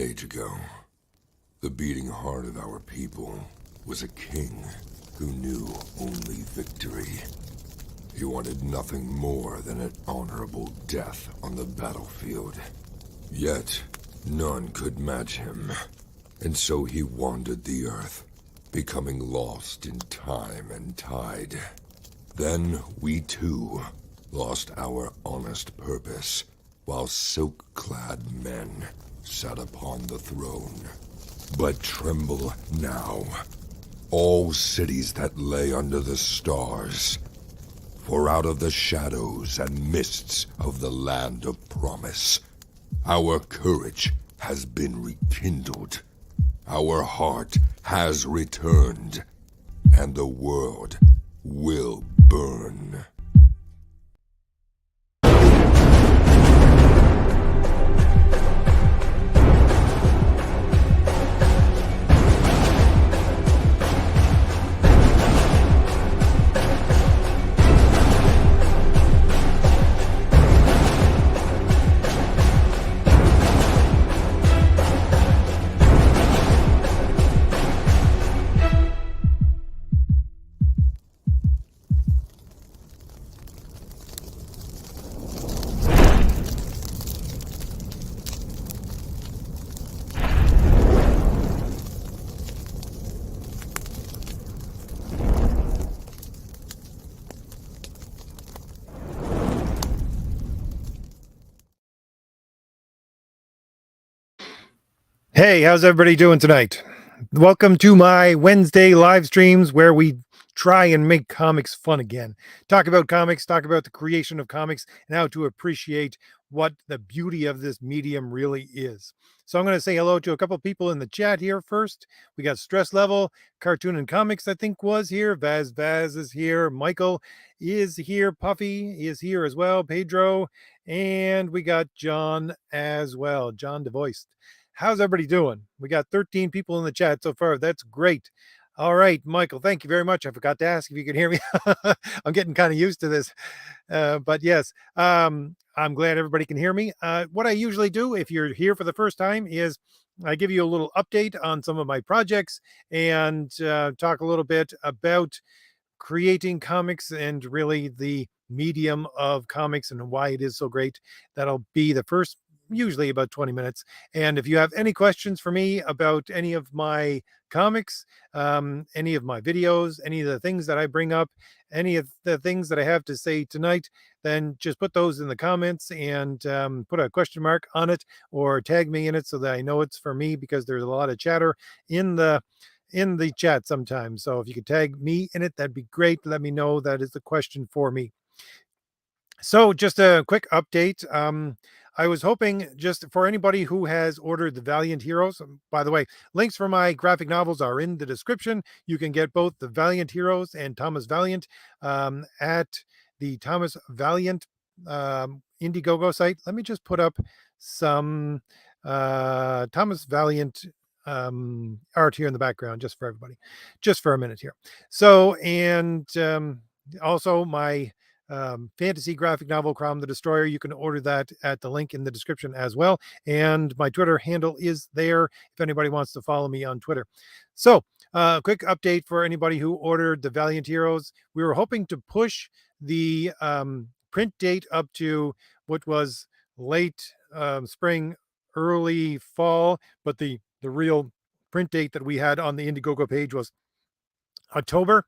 An age ago, the beating heart of our people was a king who knew only victory. He wanted nothing more than an honorable death on the battlefield. Yet, none could match him, and so he wandered the earth, becoming lost in time and tide. Then we too lost our honest purpose, while silk-clad men sat upon the throne. But tremble now, all cities that lay under the stars, for out of the shadows and mists of the land of promise, our courage has been rekindled, our heart has returned, and the world will burn. Hey, how's everybody doing tonight? Welcome to my Wednesday live streams where we try and make comics fun again. Talk about comics, talk about the creation of comics, and how to appreciate what the beauty of this medium really is. So I'm going to say hello to a couple people in the chat here first. We got Stress Level, Cartoon and Comics, I think was here. Vaz is here. Michael is here. Puffy is here as well. Pedro. And we got John as well. John DeVoist. How's everybody doing? We got 13 people in the chat so far. That's great. All right, Michael, thank you very much. I forgot to ask if you could hear me. I'm getting kind of used to this. But yes, I'm glad everybody can hear me. What I usually do if you're here for the first time is I give you a little update on some of my projects and talk a little bit about creating comics and really the medium of comics and why it is so great. That'll be the first usually about 20 minutes. And if you have any questions for me about any of my comics, any of my videos, any of the things that I bring up, any of the things that I have to say tonight, then just put those in the comments and put a question mark on it or tag me in it so that I know it's for me, because there's a lot of chatter in the chat sometimes. So if you could tag me in it, that'd be great. Let me know that is the question for me. So just a quick update. I was hoping just for anybody who has ordered the Valiant Heroes, by the way, links for my graphic novels are in the description. You can get both the Valiant Heroes and Thomas Valiant at the Thomas Valiant Indiegogo site. Let me just put up some Thomas Valiant art here in the background just for everybody, just for a minute here. So, and also my fantasy graphic novel Crom the Destroyer. You can order that at the link in the description as well. And my Twitter handle is there if anybody wants to follow me on Twitter. So quick update for anybody who ordered the Valiant Heroes. We were hoping to push the print date up to what was late spring, early fall, but the real print date that we had on the Indiegogo page was October.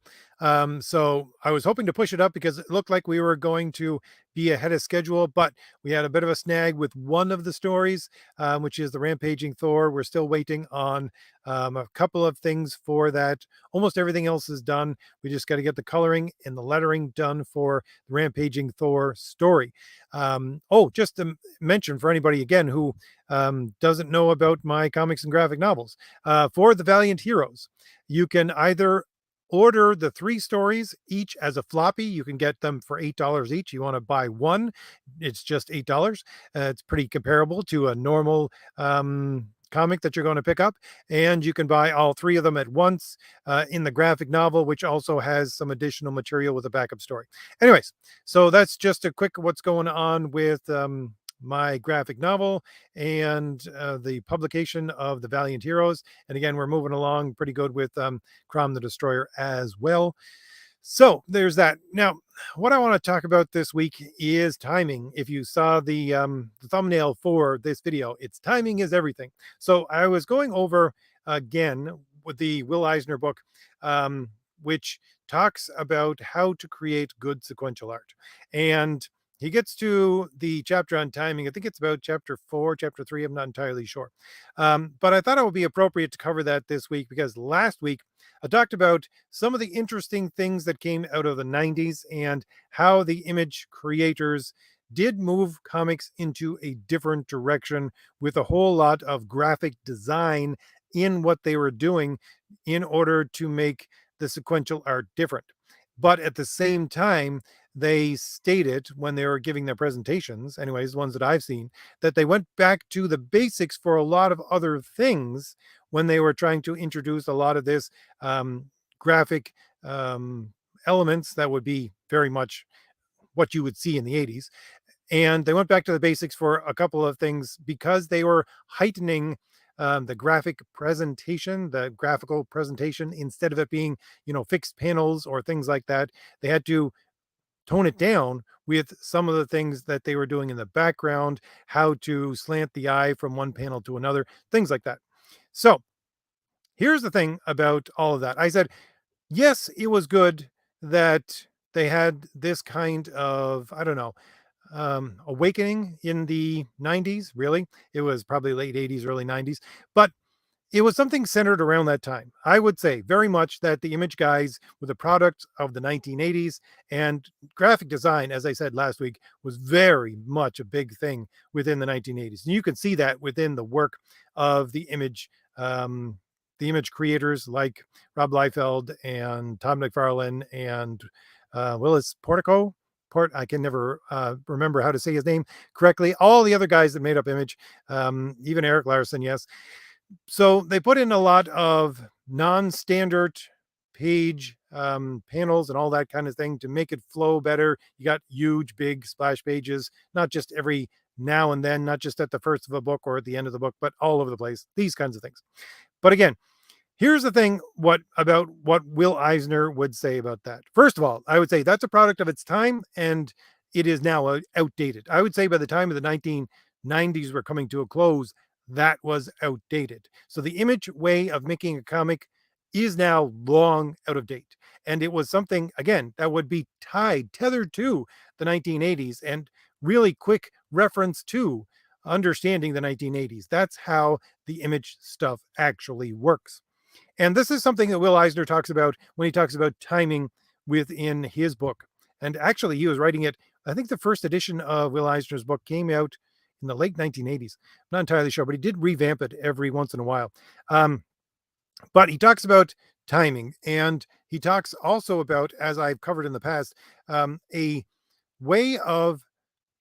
So I was hoping to push it up because it looked like we were going to be ahead of schedule, but we had a bit of a snag with one of the stories, which is the Rampaging Thor. We're still waiting on a couple of things for that. Almost everything else is done. We just got to get the coloring and the lettering done for the Rampaging Thor story. Just to mention for anybody again who doesn't know about my comics and graphic novels, for the Valiant Heroes, you can either order the 3 stories each as a floppy. You can get them for $8 each. You want to buy one, it's just $8. It's pretty comparable to a normal comic that you're going to pick up, and you can buy all 3 of them at once in the graphic novel, which also has some additional material with a backup story. Anyways, so that's just a quick what's going on with my graphic novel and the publication of the Valiant Heroes. And again, we're moving along pretty good with Crom the Destroyer as well. So there's that. Now, what I want to talk about this week is timing. If you saw the thumbnail for this video, it's timing is everything. So I was going over again with the Will Eisner book, which talks about how to create good sequential art. And he gets to the chapter on timing. I think it's about chapter 4, chapter 3. I'm not entirely sure. But I thought it would be appropriate to cover that this week because last week I talked about some of the interesting things that came out of the 90s and how the image creators did move comics into a different direction with a whole lot of graphic design in what they were doing in order to make the sequential art different. But at the same time, they stated when they were giving their presentations, anyways, the ones that I've seen, that they went back to the basics for a lot of other things when they were trying to introduce a lot of this graphic elements that would be very much what you would see in the 80s. And they went back to the basics for a couple of things because they were heightening the graphic presentation, the graphical presentation, instead of it being, fixed panels or things like that. They had to tone it down with some of the things that they were doing in the background, how to slant the eye from one panel to another, things like that. So here's the thing about all of that. I said, yes, it was good that they had this kind of, I don't know, awakening in the 90s, really. It was probably late 80s, early 90s, but it was something centered around that time. I would say very much that the image guys were the product of the 1980s, and graphic design, as I said last week, was very much a big thing within the 1980s. And you can see that within the work of the image creators like Rob Liefeld and Todd McFarlane and Willis Portico. I can never remember how to say his name correctly. All the other guys that made up Image, even Eric Larson, yes. So they put in a lot of non-standard page panels and all that kind of thing to make it flow better. You got huge, big splash pages, not just every now and then, not just at the first of a book or at the end of the book, but all over the place. These kinds of things. But again, here's the thing about what Will Eisner would say about that. First of all, I would say that's a product of its time and it is now outdated. I would say by the time of the 1990s were coming to a close, that was outdated. So the Image way of making a comic is now long out of date. And it was something, again, that would be tethered to the 1980s and really quick reference to understanding the 1980s. That's how the Image stuff actually works. And this is something that Will Eisner talks about when he talks about timing within his book. And actually, he was writing it. I think the first edition of Will Eisner's book came out in the late 1980s. I'm not entirely sure, but he did revamp it every once in a while. But he talks about timing, and he talks also about, as I've covered in the past, a way of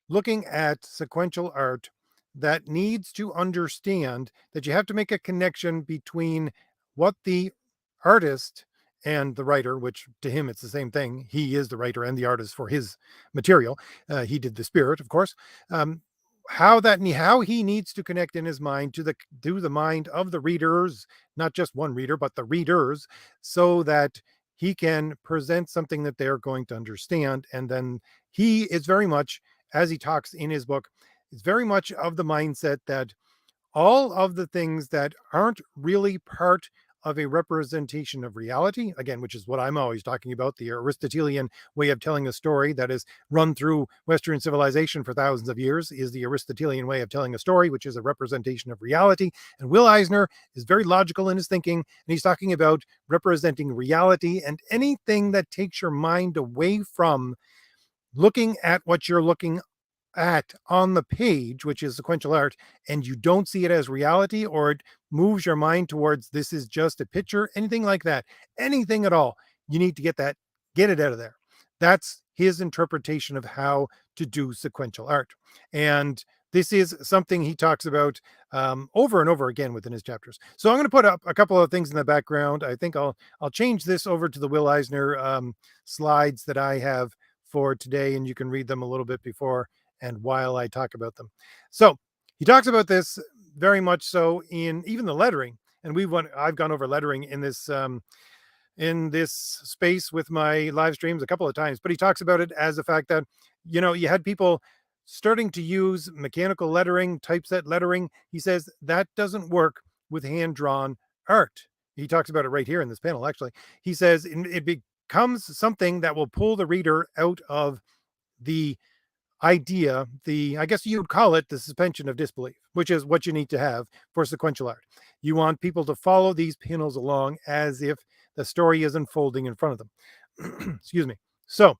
looking at sequential art that needs to understand that you have to make a connection between what the artist and the writer, which to him it's the same thing. He is the writer and the artist for his material. He did the spirit, of course. How he needs to connect in his mind to the mind of the readers, not just one reader, but the readers, so that he can present something that they're going to understand. And then he is very much, as he talks in his book, is very much of the mindset that all of the things that aren't really part of a representation of reality, again, which is what I'm always talking about, the Aristotelian way of telling a story that has run through Western civilization for thousands of years, is the Aristotelian way of telling a story, which is a representation of reality. And Will Eisner is very logical in his thinking, and he's talking about representing reality and anything that takes your mind away from looking at what you're looking at on the page, which is sequential art, and you don't see it as reality, or it moves your mind towards this is just a picture, anything like that, anything at all, you need to get it out of there. That's his interpretation of how to do sequential art. And this is something he talks about over and over again within his chapters. So I'm going to put up a couple of things in the background. I think I'll change this over to the Will Eisner slides that I have for today, and you can read them a little bit before and while I talk about them. So he talks about this very much so in even the lettering. And I've gone over lettering in this space with my live streams a couple of times, but he talks about it as the fact that, you had people starting to use mechanical lettering, typeset lettering. He says that doesn't work with hand drawn art. He talks about it right here in this panel, actually. He says it becomes something that will pull the reader out of the idea, I guess you would call it the suspension of disbelief, which is what you need to have for sequential art. You want people to follow these panels along as if the story is unfolding in front of them. Excuse me. So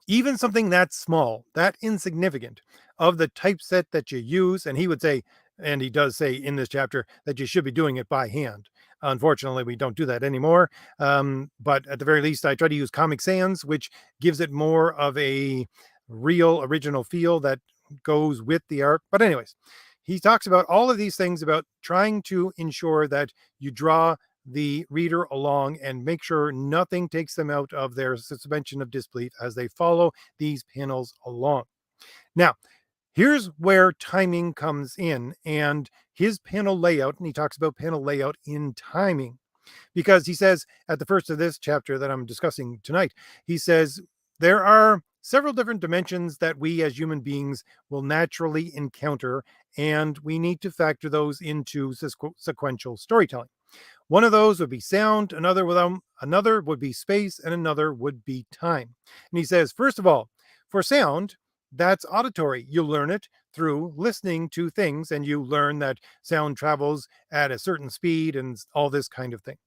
even something that small, that insignificant of the typeset that you use, and he would say, and he does say in this chapter that you should be doing it by hand. Unfortunately, we don't do that anymore. But at the very least, I try to use Comic Sans, which gives it more of a real original feel that goes with the art. But anyways, he talks about all of these things about trying to ensure that you draw the reader along and make sure nothing takes them out of their suspension of disbelief as they follow these panels along. Now, here's where timing comes in and his panel layout, and he talks about panel layout in timing, because he says at the first of this chapter that I'm discussing tonight, he says there are several different dimensions that we as human beings will naturally encounter, and we need to factor those into sequential storytelling. One of those would be sound, another would be space, and another would be time. And he says, first of all, for sound, that's auditory. You learn it through listening to things, and you learn that sound travels at a certain speed and all this kind of thing.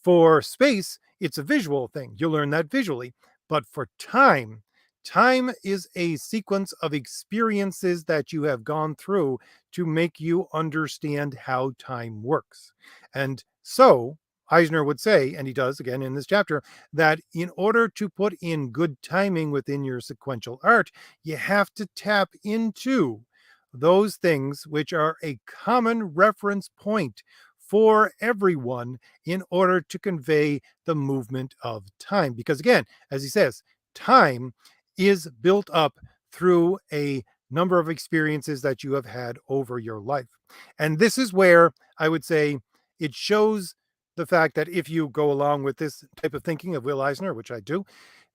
For space, it's a visual thing. You learn that visually. But for time, time is a sequence of experiences that you have gone through to make you understand how time works. And so Eisner would say, and he does again in this chapter, that in order to put in good timing within your sequential art, you have to tap into those things which are a common reference point for everyone in order to convey the movement of time. Because again, as he says, time is built up through a number of experiences that you have had over your life. And this is where I would say it shows the fact that if you go along with this type of thinking of Will Eisner, which I do,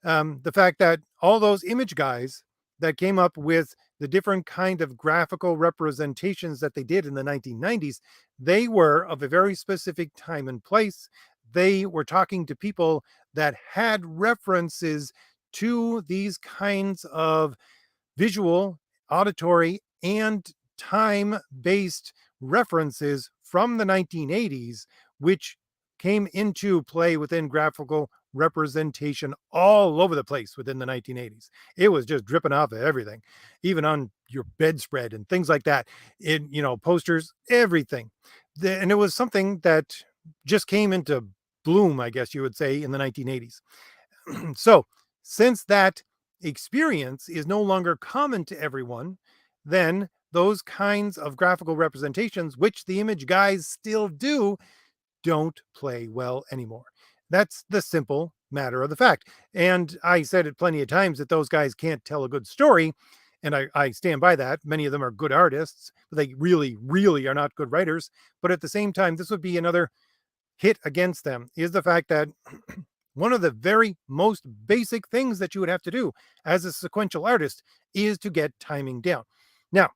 the fact that all those image guys that came up with the different kind of graphical representations that they did in the 1990s, they were of a very specific time and place. They were talking to people that had references to these kinds of visual, auditory, and time-based references from the 1980s, which came into play within graphical representation all over the place within the 1980s. It was just dripping off of everything, even on your bedspread and things like that. Posters, everything. And it was something that just came into bloom, I guess you would say, in the 1980s. So, since that experience is no longer common to everyone, then those kinds of graphical representations, which the image guys still do, don't play well anymore. That's the simple matter of the fact. And I said it plenty of times that those guys can't tell a good story. And I stand by that. Many of them are good artists, but they really, really are not good writers. But at the same time, this would be another hit against them, is the fact that one of the very most basic things that you would have to do as a sequential artist is to get timing down. Now,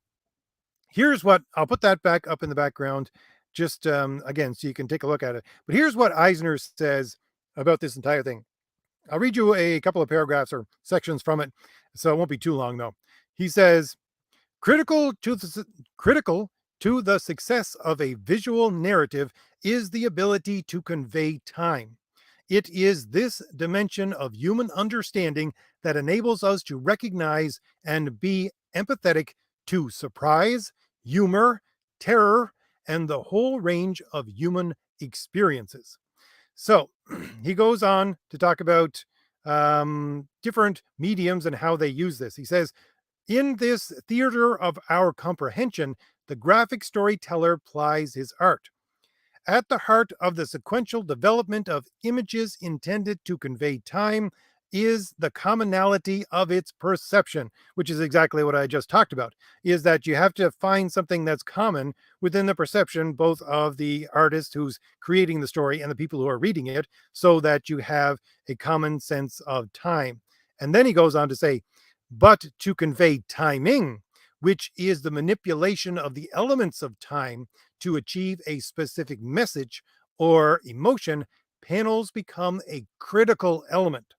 here's what I'll put that back up in the background just again so you can take a look at it. But here's what Eisner says about this entire thing. I'll read you a couple of paragraphs or sections from it, so it won't be too long though. He says, critical to the success of a visual narrative is the ability to convey time. It is this dimension of human understanding that enables us to recognize and be empathetic to surprise, humor, terror, and the whole range of human experiences. So he goes on to talk about different mediums and how they use this. He says, in this theater of our comprehension, the graphic storyteller plies his art. At the heart of the sequential development of images intended to convey time, is the commonality of its perception, which is exactly what I just talked about, is that you have to find something that's common within the perception, both of the artist who's creating the story and the people who are reading it, so that you have a common sense of time. And then he goes on to say, but to convey timing, which is the manipulation of the elements of time to achieve a specific message or emotion, panels become a critical element.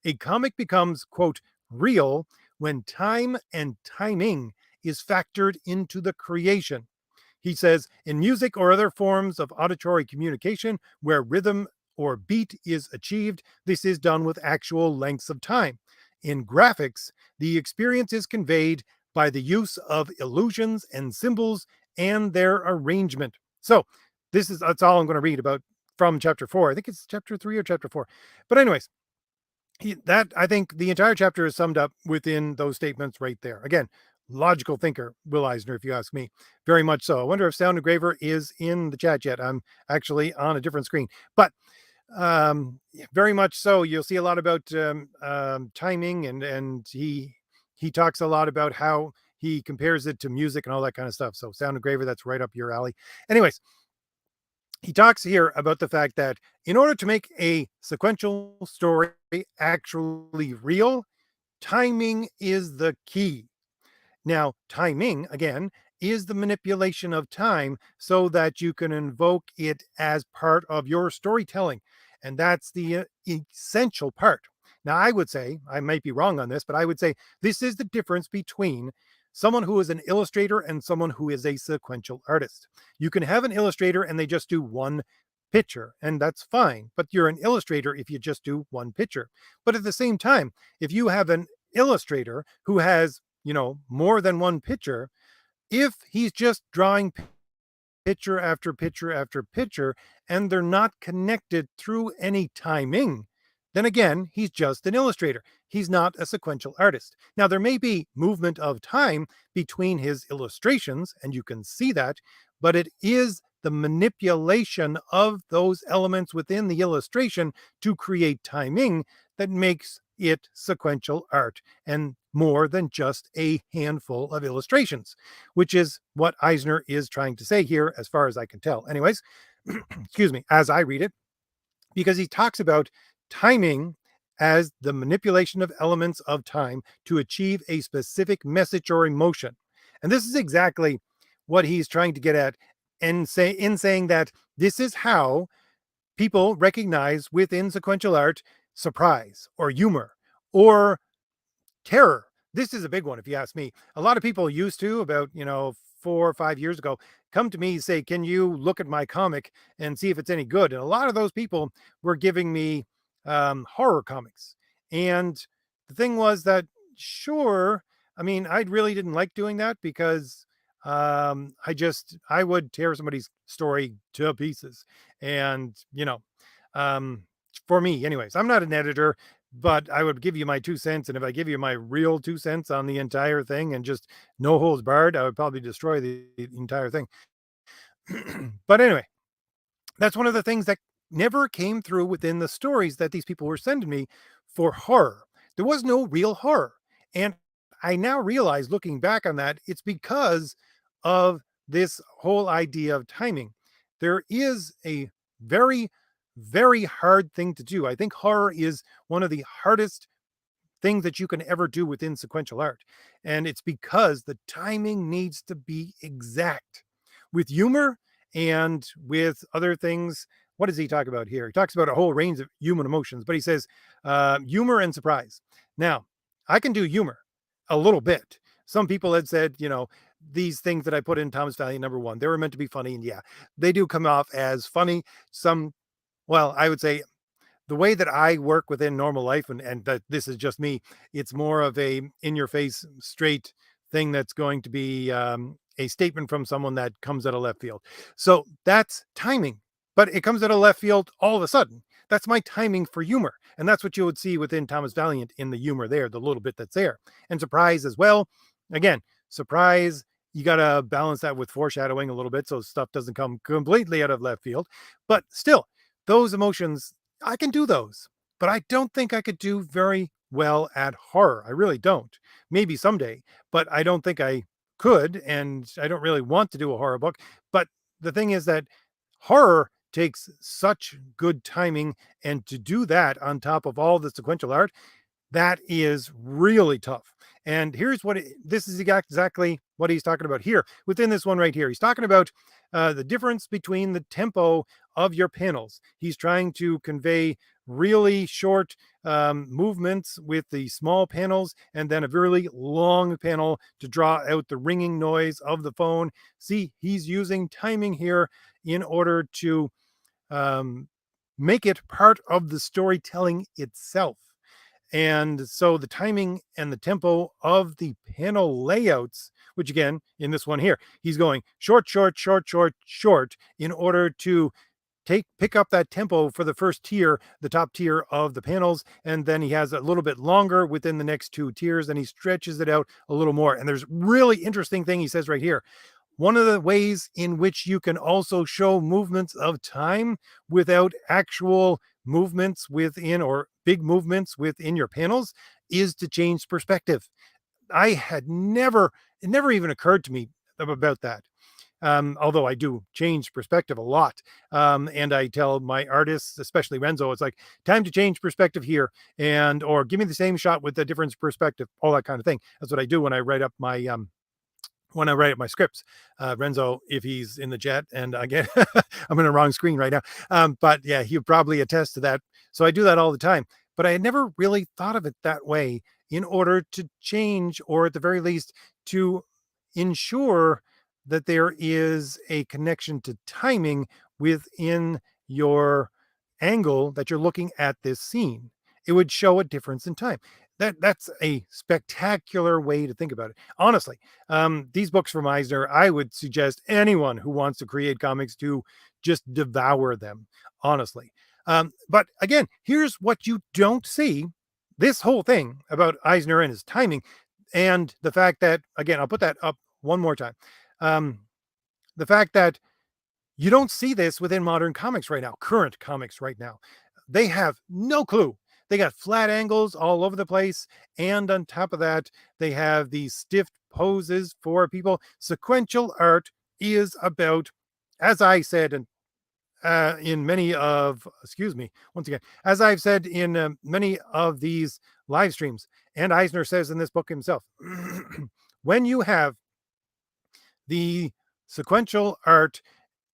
A comic becomes, quote, real when time and timing is factored into the creation. He says, in music or other forms of auditory communication where rhythm or beat is achieved, this is done with actual lengths of time. In graphics, the experience is conveyed by the use of illusions and symbols and their arrangement. So, that's all I'm going to read about from chapter 4. I think it's chapter 3 or chapter 4. But anyways, that I think the entire chapter is summed up within those statements right there. Again, logical thinker, Will Eisner, if you ask me, very much so. I wonder if Sound Engraver is in the chat yet. I'm actually on a different screen, but very much so. You'll see a lot about timing, and he talks a lot about how he compares it to music and all that kind of stuff. So Sound Engraver, that's right up your alley. Anyways, he talks here about the fact that in order to make a sequential story actually real, timing is the key. Now, timing, again, is the manipulation of time so that you can invoke it as part of your storytelling. And that's the essential part. Now, I would say, I might be wrong on this, but I would say this is the difference between someone who is an illustrator and someone who is a sequential artist. You can have an illustrator and they just do one picture, and that's fine. But you're an illustrator if you just do one picture. But at the same time, if you have an illustrator who has, more than one picture, if he's just drawing picture after picture after picture and they're not connected through any timing, then again, he's just an illustrator. He's not a sequential artist. Now, there may be movement of time between his illustrations, and you can see that, but it is the manipulation of those elements within the illustration to create timing that makes it sequential art and more than just a handful of illustrations, which is what Eisner is trying to say here, as far as I can tell. Anyways, excuse me, as I read it, because he talks about timing as the manipulation of elements of time to achieve a specific message or emotion. And this is exactly what he's trying to get at and in saying that this is how people recognize within sequential art surprise or humor or terror. This is a big one, if you ask me. A lot of people used to, about 4 or 5 years ago, come to me and say, can you look at my comic and see if it's any good? And a lot of those people were giving me horror comics. And the thing was that, sure, I mean, I really didn't like doing that because I would tear somebody's story to pieces. And, for me, anyways, I'm not an editor, but I would give you my 2 cents. And if I give you my real 2 cents on the entire thing and just no holds barred, I would probably destroy the entire thing. But anyway, that's one of the things that never came through within the stories that these people were sending me for horror. There was no real horror. And I now realize, looking back on that, it's because of this whole idea of timing. There is a very, very hard thing to do. I think horror is one of the hardest things that you can ever do within sequential art. And it's because the timing needs to be exact. With humor and with other things, what does he talk about here? He talks about a whole range of human emotions, but he says humor and surprise. Now, I can do humor a little bit. Some people had said, these things that I put in Thomas Valiant #1, they were meant to be funny. And yeah, they do come off as funny. Well, I would say the way that I work within normal life, and that this is just me, it's more of a in your face, straight thing that's going to be a statement from someone that comes out of left field. So that's timing, but it comes out of left field all of a sudden. That's my timing for humor. And that's what you would see within Thomas Valiant in the humor there, the little bit that's there. And surprise as well. Again, surprise, you got to balance that with foreshadowing a little bit so stuff doesn't come completely out of left field. But still, those emotions, I can do those. but I don't think I could do very well at horror. I really don't. Maybe someday, but I don't think I could. And I don't really want to do a horror book. But the thing is that horror takes such good timing. And to do that on top of all the sequential art, that is really tough. And here's this is exactly what he's talking about here within this one right here. He's talking about the difference between the tempo of your panels. He's trying to convey really short movements with the small panels and then a really long panel to draw out the ringing noise of the phone. See, he's using timing here in order to make it part of the storytelling itself. And so the timing and the tempo of the panel layouts, which again, in this one here, he's going short, short, short, short, short in order to pick up that tempo for the first tier, the top tier of the panels. And then he has a little bit longer within the next two tiers and he stretches it out a little more. And there's really interesting thing he says right here. One of the ways in which you can also show movements of time without actual movements within or big movements within your panels is to change perspective. It never even occurred to me about that. Although I do change perspective a lot. And I tell my artists, especially Renzo, it's like time to change perspective here or give me the same shot with a different perspective, all that kind of thing. That's what I do when I write up my scripts. Renzo, if he's in the jet, and again, I'm in the wrong screen right now. But yeah, he'll probably attest to that. So I do that all the time. But I had never really thought of it that way in order to change, or at the very least, to ensure that there is a connection to timing within your angle that you're looking at this scene. It would show a difference in time. That's a spectacular way to think about it. Honestly, these books from Eisner, I would suggest anyone who wants to create comics to just devour them, honestly. But again, here's what you don't see. This whole thing about Eisner and his timing and the fact that, again, I'll put that up one more time. The fact that you don't see this within modern comics right now, current comics right now. They have no clue. They got flat angles all over the place. And on top of that, they have these stiff poses for people. Sequential art is about, as I said, in many of, once again, as I've said in many of these live streams, and Eisner says in this book himself, when you have the sequential art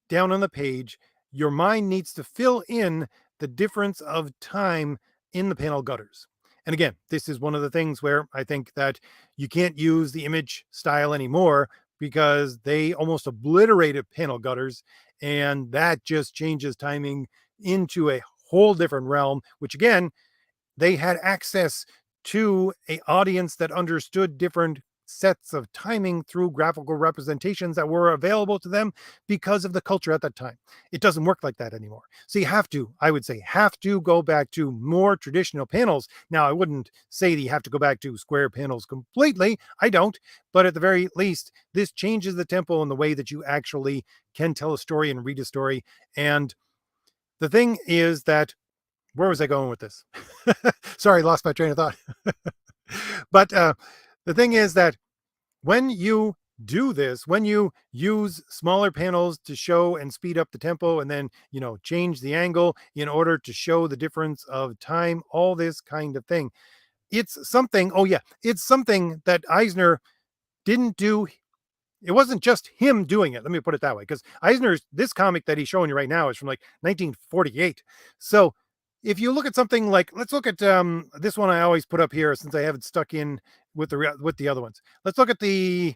down on the page, your mind needs to fill in the difference of time in the panel gutters. And again, this is one of the things where I think that you can't use the image style anymore because they almost obliterated panel gutters, and that just changes timing into a whole different realm, which again, they had access to an audience that understood different sets of timing through graphical representations that were available to them because of the culture at that time. It doesn't work like that anymore. So I would say, go back to more traditional panels. Now, I wouldn't say that you have to go back to square panels completely. I don't. But at the very least, this changes the tempo and the way that you actually can tell a story and read a story. And the thing is that, where was I going with this? Sorry, lost my train of thought. But the thing is that when you do this, when you use smaller panels to show and speed up the tempo and then, change the angle in order to show the difference of time, all this kind of thing, it's something that Eisner didn't do. It wasn't just him doing it. Let me put it that way, because this comic that he's showing you right now is from like 1948. So if you look at something like, let's look at this one I always put up here since I haven't stuck in with the other ones. Let's look at the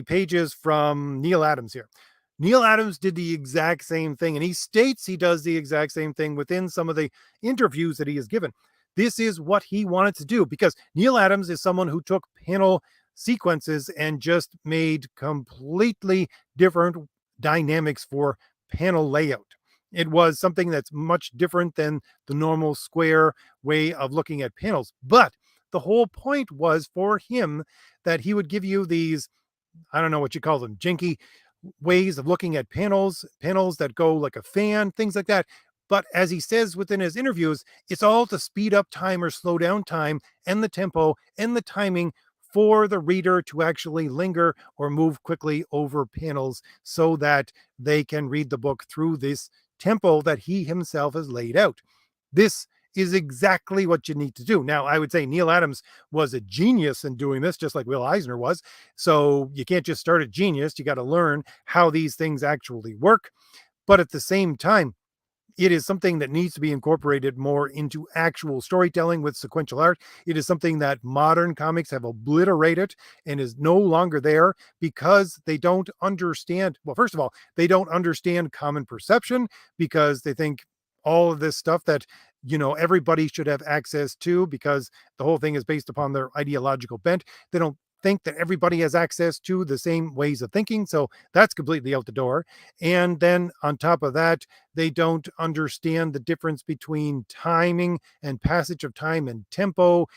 pages from Neal Adams here. Neal Adams did the exact same thing, and he states he does the exact same thing within some of the interviews that he has given. This is what he wanted to do, because Neal Adams is someone who took panel sequences and just made completely different dynamics for panel layout. It was something that's much different than the normal square way of looking at panels. But the whole point was for him that he would give you these, I don't know what you call them, janky ways of looking at panels that go like a fan, things like that. But as he says within his interviews, it's all to speed up time or slow down time and the tempo and the timing for the reader to actually linger or move quickly over panels so that they can read the book through this tempo that he himself has laid out. This is exactly what you need to do. Now, I would say Neil Adams was a genius in doing this, just like Will Eisner was. So you can't just start a genius. You got to learn how these things actually work. But at the same time, it is something that needs to be incorporated more into actual storytelling with sequential art. It is something that modern comics have obliterated and is no longer there because they don't understand. Well, first of all, they don't understand common perception because they think all of this stuff that everybody should have access to because the whole thing is based upon their ideological bent. They don't think that everybody has access to the same ways of thinking. So that's completely out the door. And then on top of that, they don't understand the difference between timing and passage of time and tempo.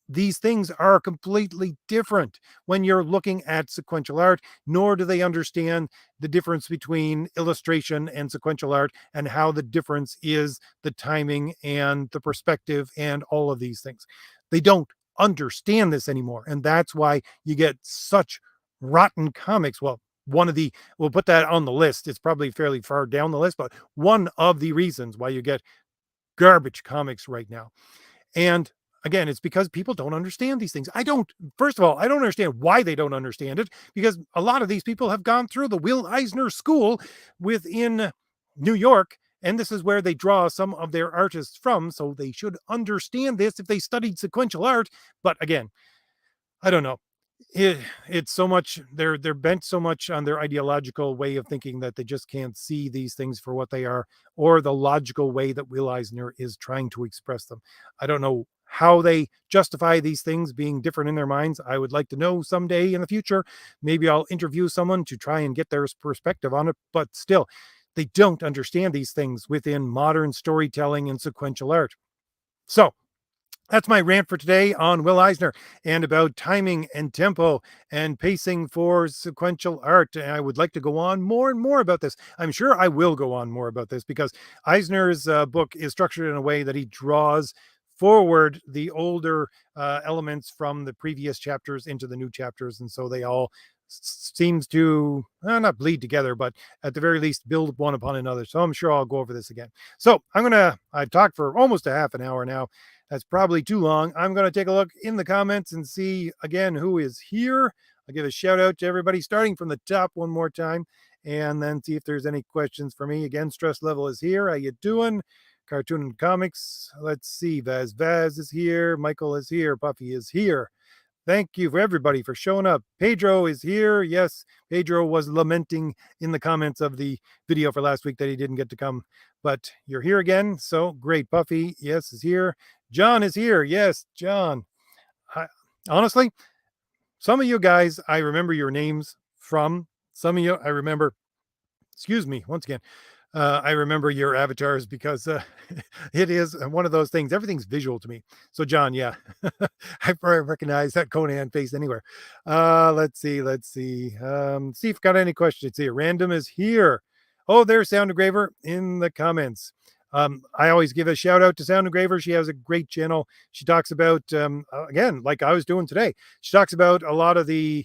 These things are completely different when you're looking at sequential art, nor do they understand the difference between illustration and sequential art and how the difference is the timing and the perspective and all of these things. They don't understand this anymore. And that's why you get such rotten comics. Well, we'll put that on the list. It's probably fairly far down the list, but one of the reasons why you get garbage comics right now. And again, it's because people don't understand these things. First of all, I don't understand why they don't understand it because a lot of these people have gone through the Will Eisner School within New York. And this is where they draw some of their artists from. So they should understand this if they studied sequential art. But again, I don't know. It's so much they're bent so much on their ideological way of thinking that they just can't see these things for what they are or the logical way that Will Eisner is trying to express them. I don't know how they justify these things being different in their minds. I would like to know someday in the future. Maybe I'll interview someone to try and get their perspective on it, but still, they don't understand these things within modern storytelling and sequential art. So, that's my rant for today on Will Eisner and about timing and tempo and pacing for sequential art. And I would like to go on more and more about this. I'm sure I will go on more about this because Eisner's book is structured in a way that he draws forward the older elements from the previous chapters into the new chapters. And so they all seems to not bleed together, but at the very least build one upon another. So I'm sure I'll go over this again. So I've talked for almost a half an hour now. That's probably too long. I'm going to take a look in the comments and see again who is here. I'll give a shout out to everybody starting from the top one more time and then see if there's any questions for me. Again, Stress Level is here. How you doing? Cartoon and Comics. Let's see. Vaz is here. Michael is here. Puffy is here. Thank you for everybody for showing up. Pedro is here. Yes, Pedro was lamenting in the comments of the video for last week that he didn't get to come, but you're here again. So great. Puffy, yes, is here. John is here. Yes, John. Honestly, some of you guys, I remember your names from. Some of you, I remember, excuse me, once again, I remember your avatars because it is one of those things. Everything's visual to me. So, John, yeah, I recognize that Conan face anywhere. Let's see. See if I've got any questions here. Random is here. Oh, there's Sound Engraver in the comments. I always give a shout out to Sound Engraver. She has a great channel. She talks about, again, like I was doing today, she talks about a lot of the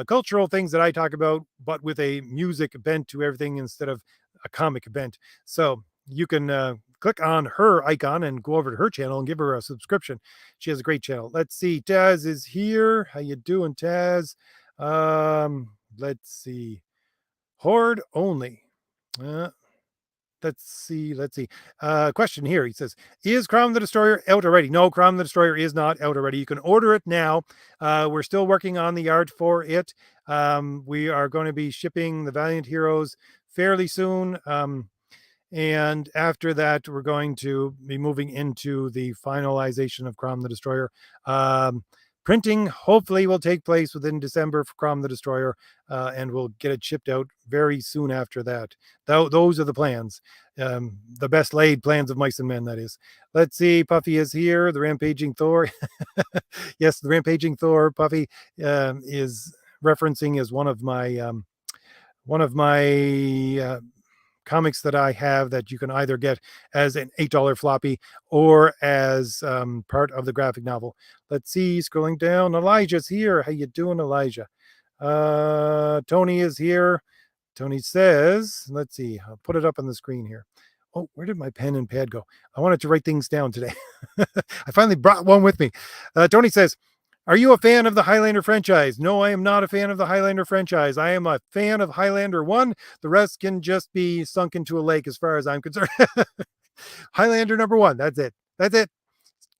cultural things that I talk about, but with a music bent to everything instead of a comic bent. So you can click on her icon and go over to her channel and give her a subscription. She has a great channel. Let's see. Taz is here. How you doing, Taz? Let's see. Horde only. Let's see. Question here. He says, is Crom the Destroyer out already? No, Crom the Destroyer is not out already. You can order it now. We're still working on the art for it. We are going to be shipping the Valiant Heroes fairly soon. And after that, we're going to be moving into the finalization of Crom the Destroyer. Printing hopefully will take place within December for Crom the Destroyer, and we'll get it shipped out very soon after that. Those are the plans. The best laid plans of mice and men, that is. Let's see. Puffy is here. The Rampaging Thor. Yes, the Rampaging Thor, Puffy, is referencing as one of my comics that I have that you can either get as an $8 floppy or as part of the graphic novel. Let's see, scrolling down. Elijah's here. How you doing, Elijah? Tony is here. Tony says, let's see, I'll put it up on the screen here. Oh, where did my pen and pad go? I wanted to write things down today. I finally brought one with me. Tony says, are you a fan of the Highlander franchise? No, I am not a fan of the Highlander franchise. I am a fan of Highlander 1. The rest can just be sunk into a lake as far as I'm concerned. Highlander number 1. That's it. That's it.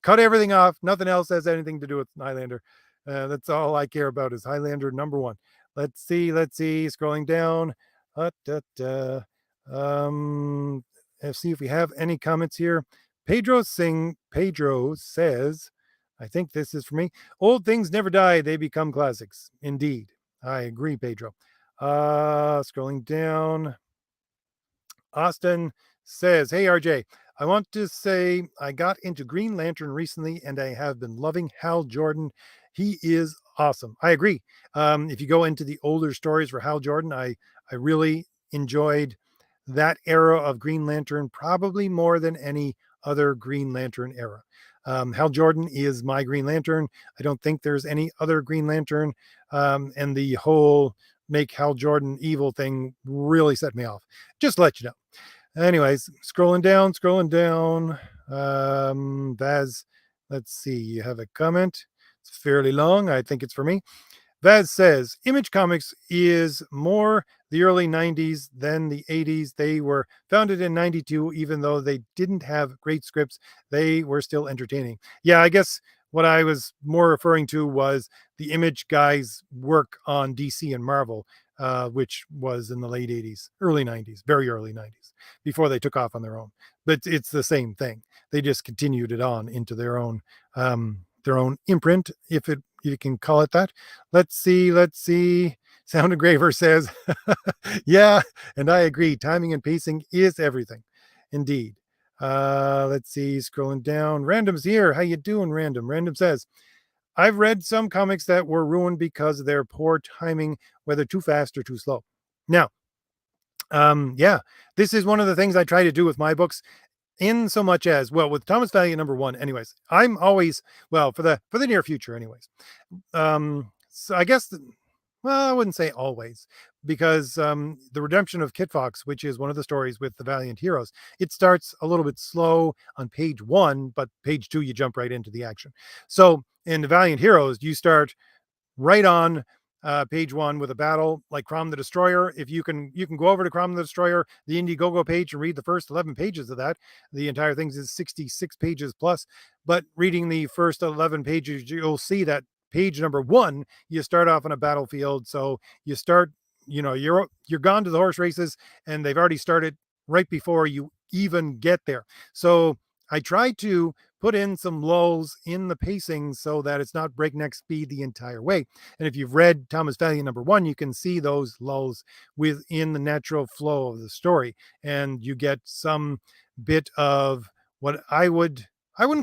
Cut everything off. Nothing else has anything to do with Highlander. That's all I care about is Highlander number 1. Let's see. Scrolling down. Let's see if we have any comments here. Pedro says, I think this is for me. Old things never die, they become classics. Indeed. I agree, Pedro. Scrolling down. Austin says, hey, RJ, I want to say I got into Green Lantern recently and I have been loving Hal Jordan. He is awesome. I agree. If you go into the older stories for Hal Jordan, I really enjoyed that era of Green Lantern probably more than any other Green Lantern era. Hal Jordan is my Green Lantern. I don't think there's any other Green Lantern. And the whole make Hal Jordan evil thing really set me off. Just to let you know. Anyways, scrolling down. Vaz, let's see. You have a comment. It's fairly long. I think it's for me. Vaz says, Image Comics is more the early 90s than the 80s. They were founded in 92, even though they didn't have great scripts. They were still entertaining. Yeah, I guess what I was more referring to was the Image guys' work on DC and Marvel, which was in the late 80s, early 90s, very early 90s, before they took off on their own. But it's the same thing. They just continued it on into their own imprint, if you can call it that. Let's see. Sound Engraver says, yeah, and I agree. Timing and pacing is everything. Indeed. Let's see, scrolling down. Random's here. How you doing, Random? Random says, I've read some comics that were ruined because of their poor timing, whether too fast or too slow. Now, yeah, this is one of the things I try to do with my books, in so much as, well, with Thomas Valiant number 1, anyways, I'm always, well, for the near future, anyways. So I guess, well, I wouldn't say always, because the redemption of Kit Fox, which is one of the stories with the Valiant Heroes, it starts a little bit slow on page 1, but page 2, you jump right into the action. So in the Valiant Heroes, you start right on page 1 with a battle like Crom the Destroyer. If you can go over to Crom the Destroyer, the Indiegogo page, and read the first 11 pages of that. The entire thing is 66 pages plus, but reading the first 11 pages, you'll see that page number 1, you start off on a battlefield. So you start, you're gone to the horse races, and they've already started right before you even get there. So I try to put in some lulls in the pacing so that it's not breakneck speed the entire way. And if you've read Thomas Valiant number 1, you can see those lulls within the natural flow of the story, and you get some bit of what I wouldn't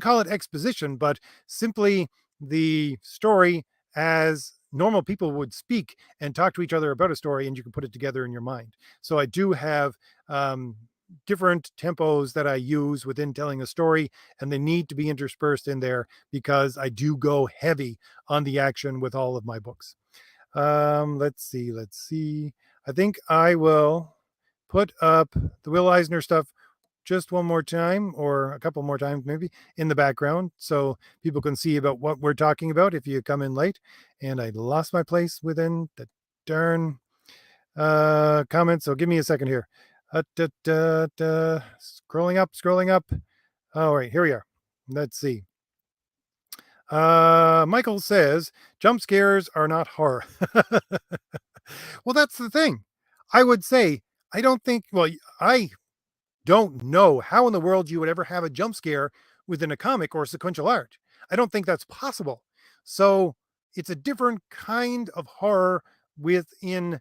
call it exposition, but simply the story as normal people would speak and talk to each other about a story, and you can put it together in your mind. So I do have different tempos that I use within telling a story, and they need to be interspersed in there because I do go heavy on the action with all of my books. Let's see. I think I will put up the Will Eisner stuff just one more time, or a couple more times maybe, in the background so people can see about what we're talking about if you come in late. And I lost my place within the darn comments, so give me a second here. Scrolling up. All right, here we are. Let's see. Michael says jump scares are not horror. Well, that's the thing. I would say, I don't know how in the world you would ever have a jump scare within a comic or sequential art. I don't think that's possible. So it's a different kind of horror within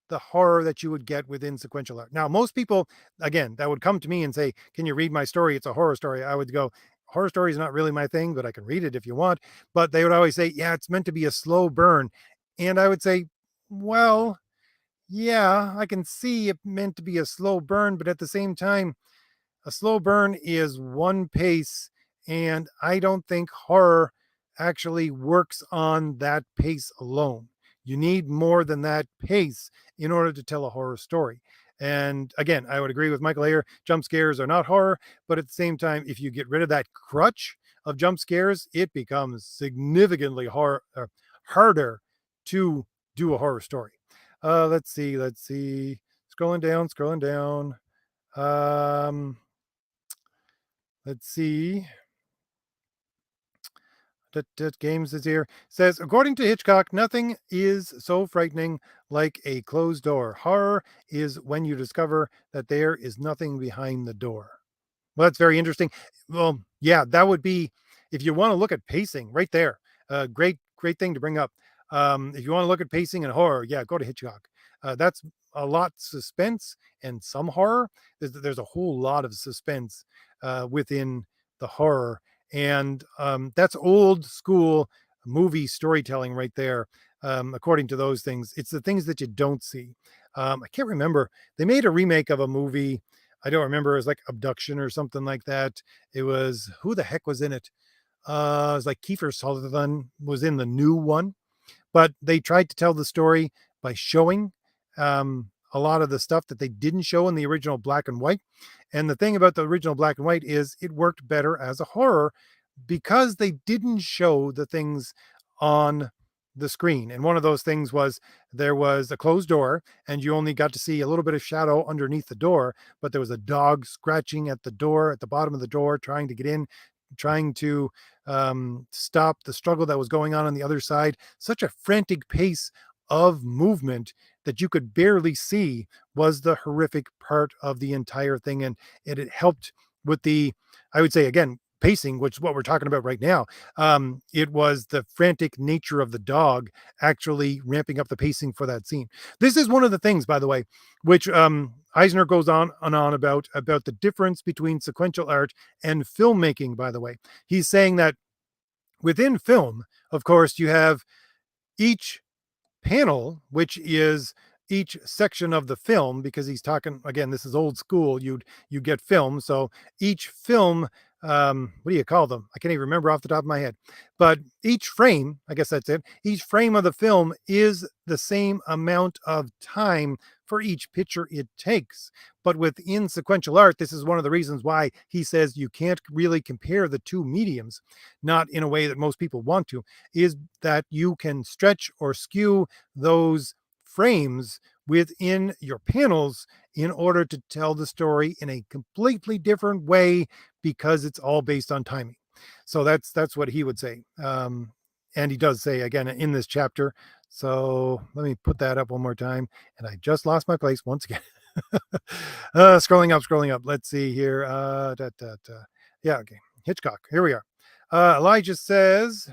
the horror that you would get within sequential art. Now, most people, again, that would come to me and say, can you read my story? It's a horror story. I would go, horror story is not really my thing, but I can read it if you want. But they would always say, yeah, it's meant to be a slow burn. And I would say, well, yeah, I can see it meant to be a slow burn, but at the same time, a slow burn is one pace, and I don't think horror actually works on that pace alone. You need more than that pace in order to tell a horror story. And again, I would agree with Michael Ayer. Jump scares are not horror, but at the same time, if you get rid of that crutch of jump scares, it becomes significantly harder to do a horror story. Let's see. Scrolling down. Um, let's see. Games is here. Says, according to Hitchcock, nothing is so frightening like a closed door. Horror is when you discover that there is nothing behind the door. Well, that's very interesting. Well, yeah, that would be if you want to look at pacing right there. Great thing to bring up. If you want to look at pacing and horror, yeah, go to Hitchcock. That's a lot suspense and some horror. There's a whole lot of suspense within the horror, and that's old school movie storytelling right there. According to those things, it's the things that you don't see. I can't remember. They made a remake of a movie. I don't remember. It was like Abduction or something like that. It was who the heck was in it? It was like Kiefer Sutherland was in the new one, but they tried to tell the story by showing a lot of the stuff that they didn't show in the original black and white. And the thing about the original black and white is it worked better as a horror because they didn't show the things on the screen. And one of those things was there was a closed door and you only got to see a little bit of shadow underneath the door, but there was a dog scratching at the door, at the bottom of the door, trying to get in, trying to stop the struggle that was going on the other side. Such a frantic pace of movement that you could barely see was the horrific part of the entire thing. And it helped with the, I would say, again, pacing, which is what we're talking about right now. It was the frantic nature of the dog actually ramping up the pacing for that scene. This is one of the things, by the way, which Eisner goes on and on about the difference between sequential art and filmmaking. By the way, he's saying that within film, of course, you have each panel, which is each section of the film, because he's talking again, this is old school. You get film, so each film, what do you call them? I can't even remember off the top of my head, but each frame, I guess that's it, each frame of the film is the same amount of time for each picture it takes. But within sequential art, this is one of the reasons why he says you can't really compare the two mediums, not in a way that most people want to, is that you can stretch or skew those frames within your panels in order to tell the story in a completely different way because it's all based on timing. So that's what he would say. And he does say again in this chapter. So let me put that up one more time. And I just lost my place once again. Scrolling up. Let's see here. Yeah, okay. Hitchcock. Here we are. Elijah says,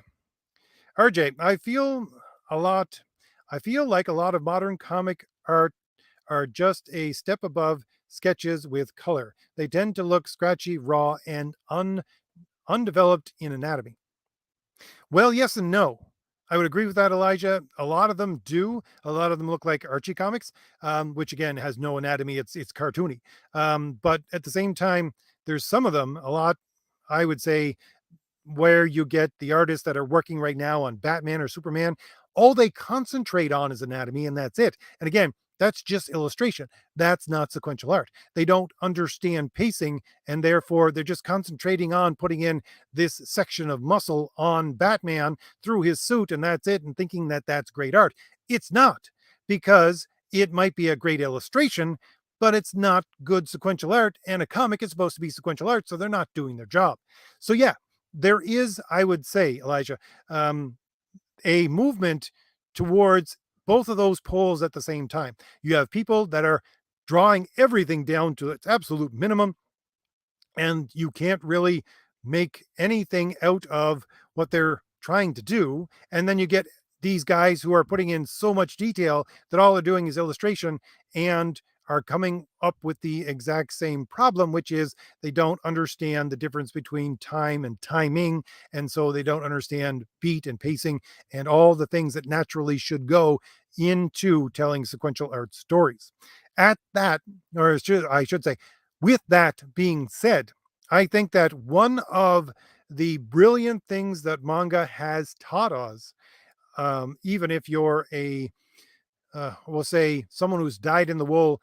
RJ, I feel like a lot of modern comic art are just a step above sketches with color. They tend to look scratchy, raw, and undeveloped in anatomy. Well, yes and no. I would agree with that, Elijah. A lot of them do. A lot of them look like Archie comics, which again has no anatomy. It's cartoony. But at the same time, there's some of them, a lot, I would say, where you get the artists that are working right now on Batman or Superman, all they concentrate on is anatomy and that's it. And again, that's just illustration. That's not sequential art. They don't understand pacing and therefore they're just concentrating on putting in this section of muscle on Batman through his suit and that's it and thinking that that's great art. It's not, because it might be a great illustration, but it's not good sequential art, and a comic is supposed to be sequential art, so they're not doing their job. So yeah, there is, I would say, Elijah, a movement towards both of those poles at the same time. You have people that are drawing everything down to its absolute minimum, and you can't really make anything out of what they're trying to do. And then you get these guys who are putting in so much detail that all they're doing is illustration and are coming up with the exact same problem, which is they don't understand the difference between time and timing. And so they don't understand beat and pacing and all the things that naturally should go into telling sequential art stories. At that, or I should say, with that being said, I think that one of the brilliant things that manga has taught us, even if you're we'll say, someone who's dyed in the wool,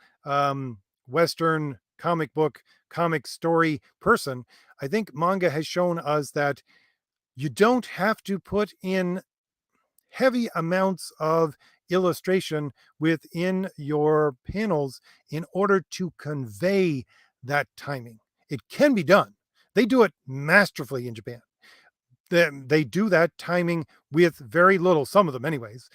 Western comic story person, I think manga has shown us that you don't have to put in heavy amounts of illustration within your panels in order to convey that timing. It can be done. They do it masterfully in Japan. They do that timing with very little, some of them anyways.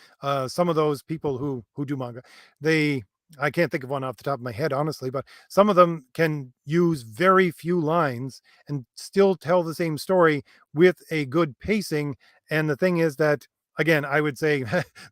Some of those people who do manga, they, I can't think of one off the top of my head honestly, but some of them can use very few lines and still tell the same story with a good pacing. And the thing is that, again, I would say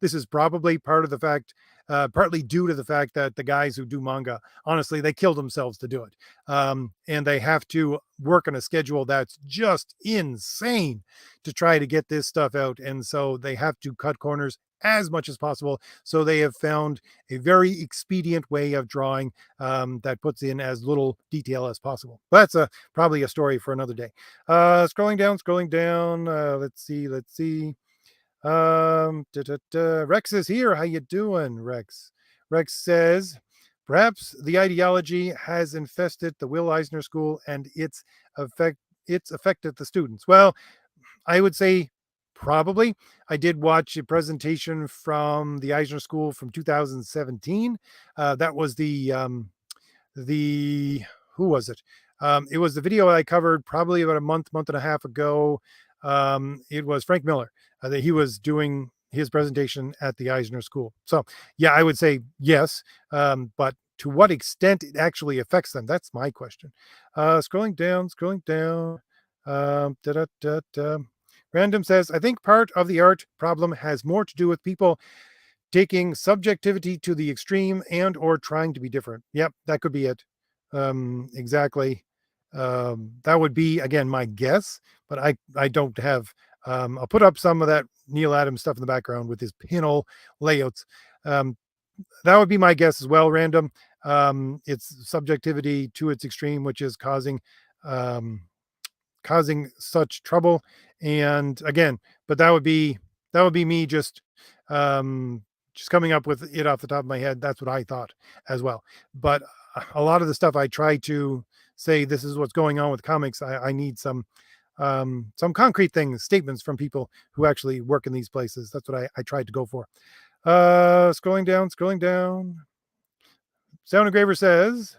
this is probably part of the fact, partly due to the fact that the guys who do manga, honestly, they kill themselves to do it. And they have to work on a schedule that's just insane to try to get this stuff out. And so they have to cut corners as much as possible. So they have found a very expedient way of drawing, that puts in as little detail as possible. But that's probably a story for another day. Scrolling down. Let's see. Rex is here. How you doing, Rex? Rex says, perhaps the ideology has infested the Will Eisner School and it's affected the students. Well, I would say probably. I did watch a presentation from the Eisner School from 2017. That was the who was it? It was the video I covered probably about a month and a half ago. It was Frank Miller that he was doing his presentation at the Eisner School. So yeah, I would say yes, but to what extent it actually affects them, that's my question. Scrolling down. Da, da, da, da. Random says, I think part of the art problem has more to do with people taking subjectivity to the extreme and or trying to be different. Yep, that could be it. Exactly. That would be, again, my guess, but I don't have, I'll put up some of that Neil Adams stuff in the background with his panel layouts. That would be my guess as well, Random. It's subjectivity to its extreme, which is causing such trouble. And again, but that would be me just coming up with it off the top of my head. That's what I thought as well. But a lot of the stuff I try to say, this is what's going on with comics. I need some concrete things, statements from people who actually work in these places. That's what I tried to go for. Scrolling down. Sound Engraver says,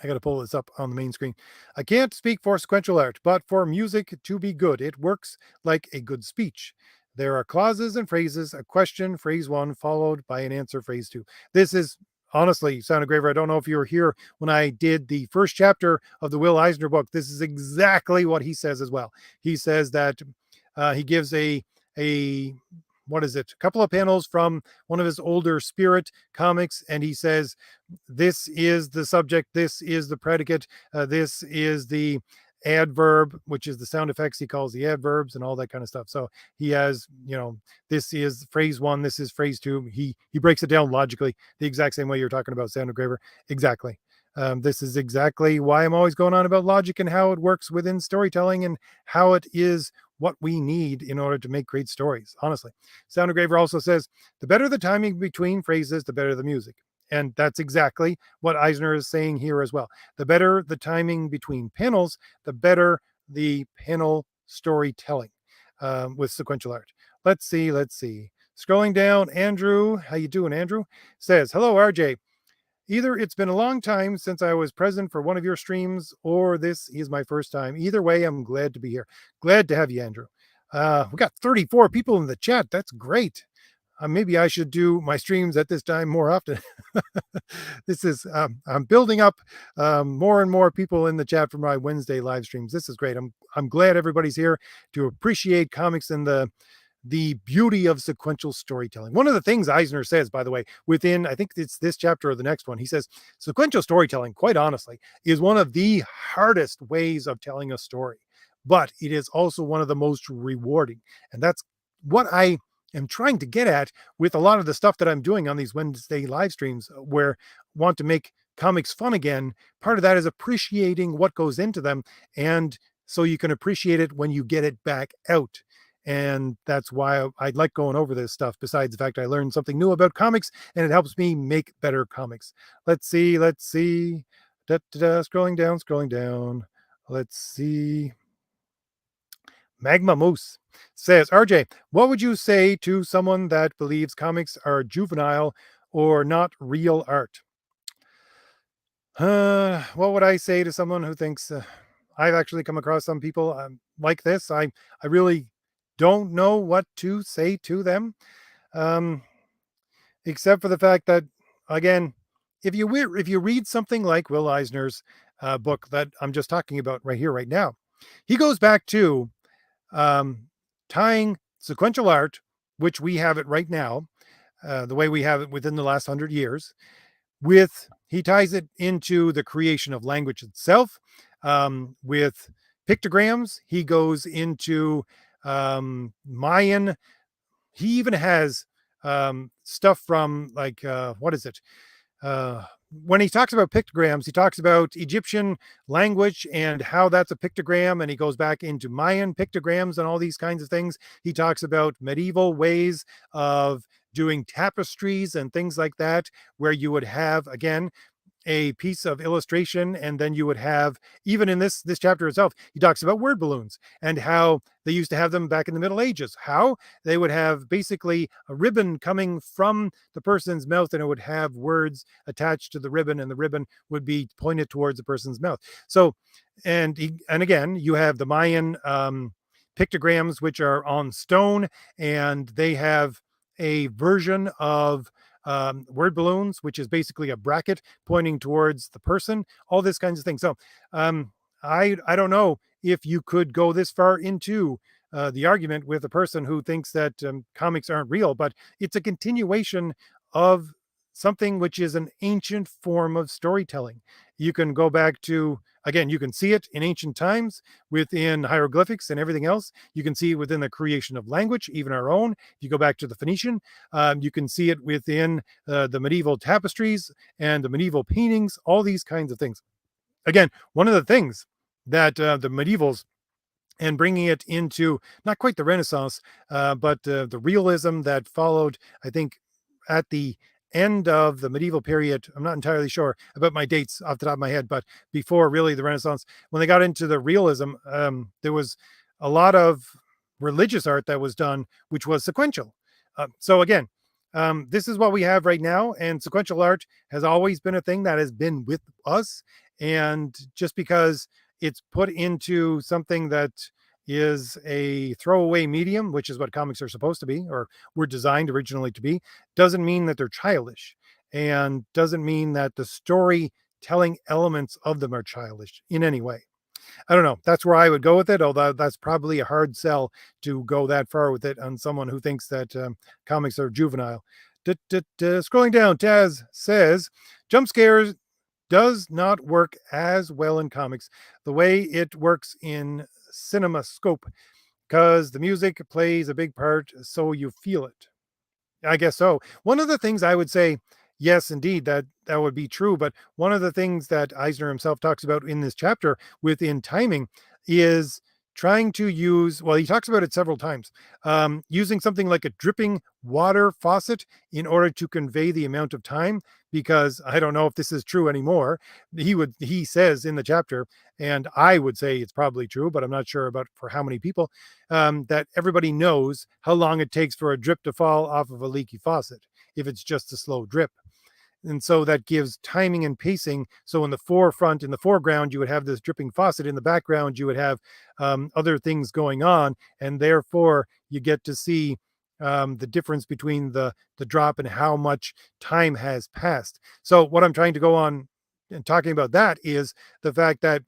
I got to pull this up on the main screen. I can't speak for sequential art, but for music to be good, it works like a good speech. There are clauses and phrases, a question, phrase one, followed by an answer, phrase two. This is honestly, Sound Engraver, I don't know if you were here when I did the first chapter of the Will Eisner book. This is exactly what he says as well. He says that he gives a what is it? A couple of panels from one of his older Spirit comics, and he says, this is the subject, this is the predicate, this is the adverb, which is the sound effects he calls the adverbs and all that kind of stuff. So he has, this is phrase one, this is phrase two. He breaks it down logically the exact same way you're talking about, Sound Engraver. Exactly. This is exactly why I'm always going on about logic and how it works within storytelling and how it is what we need in order to make great stories, honestly. Sound Engraver also says, the better the timing between phrases, the better the music. And that's exactly what Eisner is saying here as well. The better the timing between panels, the better the panel storytelling with sequential art. Let's see. Scrolling down, Andrew, how you doing, Andrew? Says, hello, RJ. Either it's been a long time since I was present for one of your streams, or this is my first time. Either way, I'm glad to be here. Glad to have you, Andrew. We got 34 people in the chat. That's great. Maybe I should do my streams at this time more often. This is, I'm building up more and more people in the chat for my Wednesday live streams. This is great. I'm glad everybody's here to appreciate comics and the beauty of sequential storytelling. One of the things Eisner says, by the way, within, I think it's this chapter or the next one, he says, sequential storytelling, quite honestly, is one of the hardest ways of telling a story, but it is also one of the most rewarding. And that's what I am trying to get at with a lot of the stuff that I'm doing on these Wednesday live streams, where want to make comics fun again. Part of that is appreciating what goes into them, and so you can appreciate it when you get it back out. And that's why I like going over this stuff, besides the fact I learned something new about comics and it helps me make better comics. Let's see. Scrolling down. Let's see. Magma Moose says, RJ, what would you say to someone that believes comics are juvenile or not real art? What would I say to someone who thinks I've actually come across some people like this? I really don't know what to say to them, um, except for the fact that, again, if you read something like Will Eisner's book that I'm just talking about right here, right now, he goes back to tying sequential art, which we have it right now, the way we have it within the last 100 years, he ties it into the creation of language itself, with pictograms. He goes into Mayan. He even has stuff from, like, what is it? When he talks about pictograms, he talks about Egyptian language and how that's a pictogram, and he goes back into Mayan pictograms and all these kinds of things. He talks about medieval ways of doing tapestries and things like that, where you would have, again, a piece of illustration, and then you would have, even in this chapter itself, he talks about word balloons and how they used to have them back in the Middle Ages, how they would have basically a ribbon coming from the person's mouth, and it would have words attached to the ribbon, and the ribbon would be pointed towards the person's mouth. So, and again, you have the Mayan pictograms, which are on stone, and they have a version of word balloons, which is basically a bracket pointing towards the person, all this kinds of things. So I don't know if you could go this far into the argument with a person who thinks that comics aren't real, but it's a continuation of something which is an ancient form of storytelling. You can go back to, again, you can see it in ancient times within hieroglyphics and everything else. You can see it within the creation of language, even our own. If you go back to the Phoenician, you can see it within the medieval tapestries and the medieval paintings, all these kinds of things. Again, one of the things that the medievals, and bringing it into not quite the Renaissance, but the realism that followed, I think, at the end of the medieval period. I'm not entirely sure about my dates off the top of my head, but before really the Renaissance, when they got into the realism, there was a lot of religious art that was done, which was sequential. So again, this is what we have right now, and sequential art has always been a thing that has been with us. And just because it's put into something that is a throwaway medium, which is what comics are supposed to be, or were designed originally to be, doesn't mean that they're childish, and doesn't mean that the storytelling elements of them are childish in any way. I don't know. That's where I would go with it, although that's probably a hard sell to go that far with it on someone who thinks that comics are juvenile. Scrolling down, Taz says, jump scares does not work as well in comics the way it works in CinemaScope, because the music plays a big part, so you feel it. I guess so. One of the things I would say, yes, indeed, that would be true. But one of the things that Eisner himself talks about in this chapter within timing is trying to use, well, he talks about it several times, using something like a dripping water faucet in order to convey the amount of time, because I don't know if this is true anymore. He says in the chapter, and I would say it's probably true, but I'm not sure about for how many people, that everybody knows how long it takes for a drip to fall off of a leaky faucet if it's just a slow drip. And so that gives timing and pacing. So in the foreground, you would have this dripping faucet. In the background, you would have other things going on. And therefore, you get to see the difference between the drop and how much time has passed. So what I'm trying to go on and talking about that is the fact that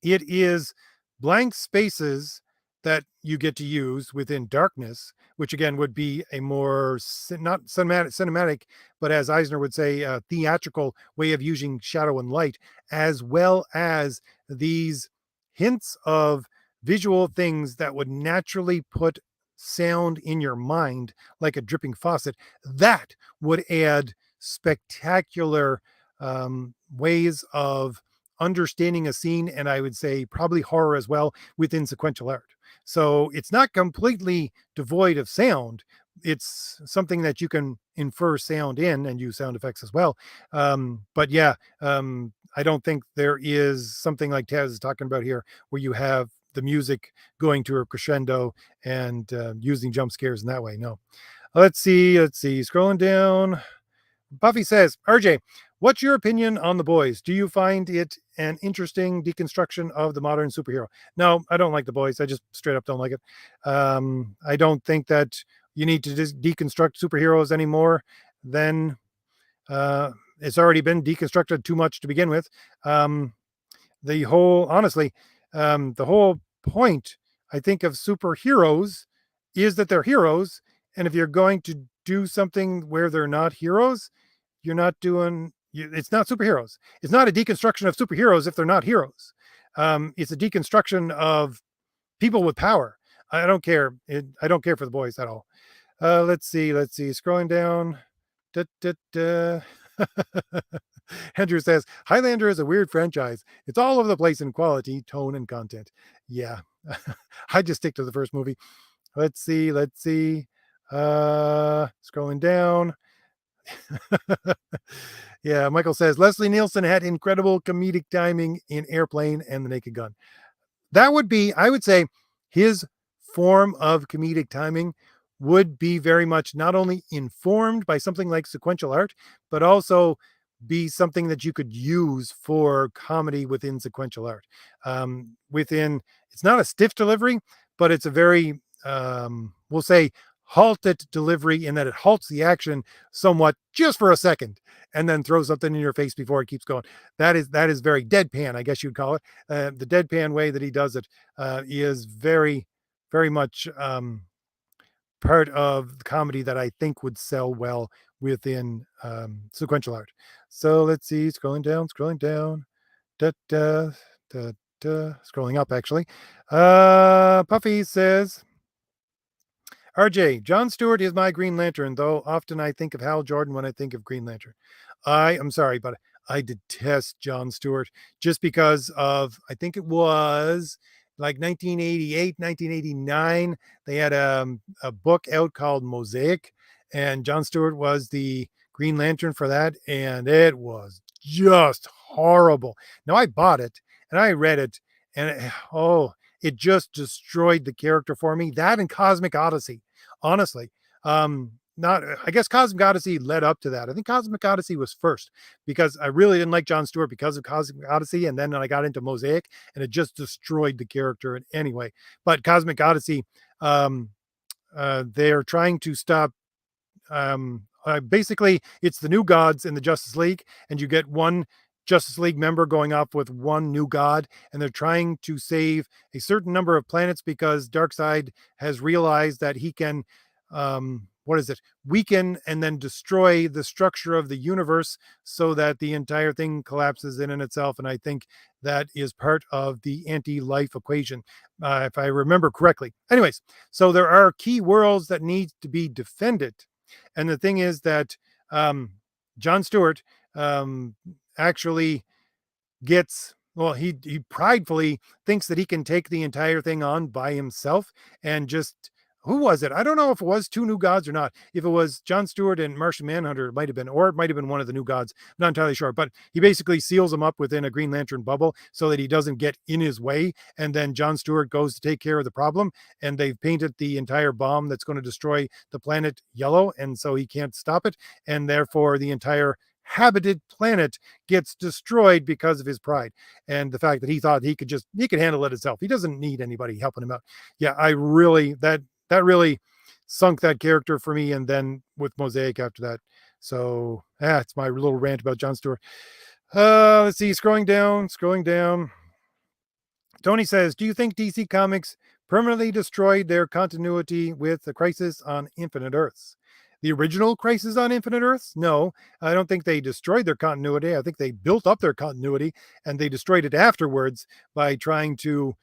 it is blank spaces that you get to use within darkness, which again would be a more not cinematic, but as Eisner would say, a theatrical way of using shadow and light, as well as these hints of visual things that would naturally put sound in your mind like a dripping faucet, that would add spectacular ways of understanding a scene, and I would say probably horror as well within sequential art. So it's not completely devoid of sound. It's something that you can infer sound in and use sound effects as well. But yeah, I don't think there is something like Taz is talking about here, where you have the music going to a crescendo and using jump scares in that way. No. Let's see. Scrolling down. Buffy says, RJ, what's your opinion on The Boys? Do you find it an interesting deconstruction of the modern superhero? No, I don't like The Boys. I just straight up don't like it. I don't think that you need to just deconstruct superheroes anymore. Then it's already been deconstructed too much to begin with. Honestly, the whole point, I think, of superheroes is that they're heroes. And if you're going to do something where they're not heroes, you're not doing, it's not superheroes. It's not a deconstruction of superheroes if they're not heroes. It's a deconstruction of people with power. I don't care. I don't care for The Boys at all. Let's see. Scrolling down. Da, da, da. Andrew says Highlander is a weird franchise. It's all over the place in quality, tone, and content. Yeah, I just stick to the first movie. Let's see. Scrolling down. Yeah, Michael says Leslie Nielsen had incredible comedic timing in Airplane and The Naked Gun. That would be, I would say, his form of comedic timing would be very much not only informed by something like sequential art, but also be something that you could use for comedy within sequential art. It's not a stiff delivery, but it's a very, we'll say, halted delivery in that it halts the action somewhat just for a second and then throws something in your face before it keeps going. That is very deadpan, I guess you'd call it. The deadpan way that he does it is very, very much part of the comedy that I think would sell well within sequential art. So let's see, scrolling down, da, da, da, da, scrolling up actually. Puffy says, RJ, John Stewart is my Green Lantern, though often I think of Hal Jordan when I think of Green Lantern. I'm sorry, but I detest John Stewart just because of, I think it was like 1988, 1989. They had a book out called Mosaic, and John Stewart was the Green Lantern for that, and it was just horrible. Now, I bought it and I read it, and it just destroyed the character for me. That and Cosmic Odyssey, honestly. Not, I guess Cosmic Odyssey led up to that. I think Cosmic Odyssey was first because I really didn't like John Stewart because of Cosmic Odyssey. And then I got into Mosaic and it just destroyed the character anyway. But Cosmic Odyssey, they're trying to stop. Basically, it's the New Gods in the Justice League, and you get one Justice League member going off with one new god, and they're trying to save a certain number of planets because Darkseid has realized that he can weaken and then destroy the structure of the universe so that the entire thing collapses in itself. And I think that is part of the anti-life equation, if I remember correctly. Anyways, so there are key worlds that need to be defended. And the thing is that John Stewart actually gets, well, he pridefully thinks that he can take the entire thing on by himself and just, who was it? I don't know if it was two New Gods or not. If it was John Stewart and Martian Manhunter, it might have been, or it might have been one of the New Gods. I'm not entirely sure, but he basically seals him up within a Green Lantern bubble so that he doesn't get in his way. And then John Stewart goes to take care of the problem. And they've painted the entire bomb that's going to destroy the planet yellow. And so he can't stop it. And therefore the entire habited planet gets destroyed because of his pride and the fact that he thought he could handle it himself. He doesn't need anybody helping him out. Yeah, that really sunk that character for me. And then with Mosaic after that. So it's my little rant about John Stewart. Let's see, scrolling down. Tony says, do you think DC Comics permanently destroyed their continuity with the Crisis on Infinite Earths? The original Crisis on Infinite Earths? No, I don't think they destroyed their continuity. I think they built up their continuity and they destroyed it afterwards by trying to,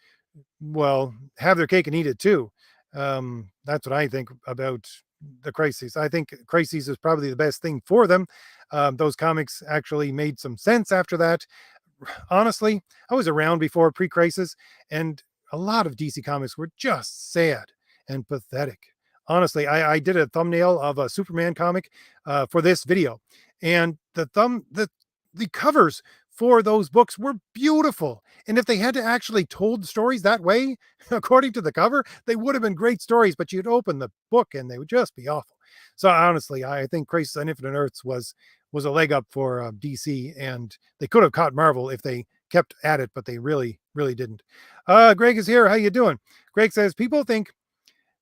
well, have their cake and eat it too. That's what I think about the Crises. I think Crises is probably the best thing for them. Those comics actually made some sense after that. Honestly, I was around before pre-Crisis, and a lot of DC comics were just sad and pathetic. Honestly, I did a thumbnail of a Superman comic for this video, and the covers for those books were beautiful. And if they had to actually told stories that way, according to the cover, they would have been great stories. But you'd open the book and they would just be awful. So honestly, I think Crisis on Infinite Earths was a leg up for DC, and they could have caught Marvel if they kept at it, but they really didn't. Greg is here. How you doing? Greg says people think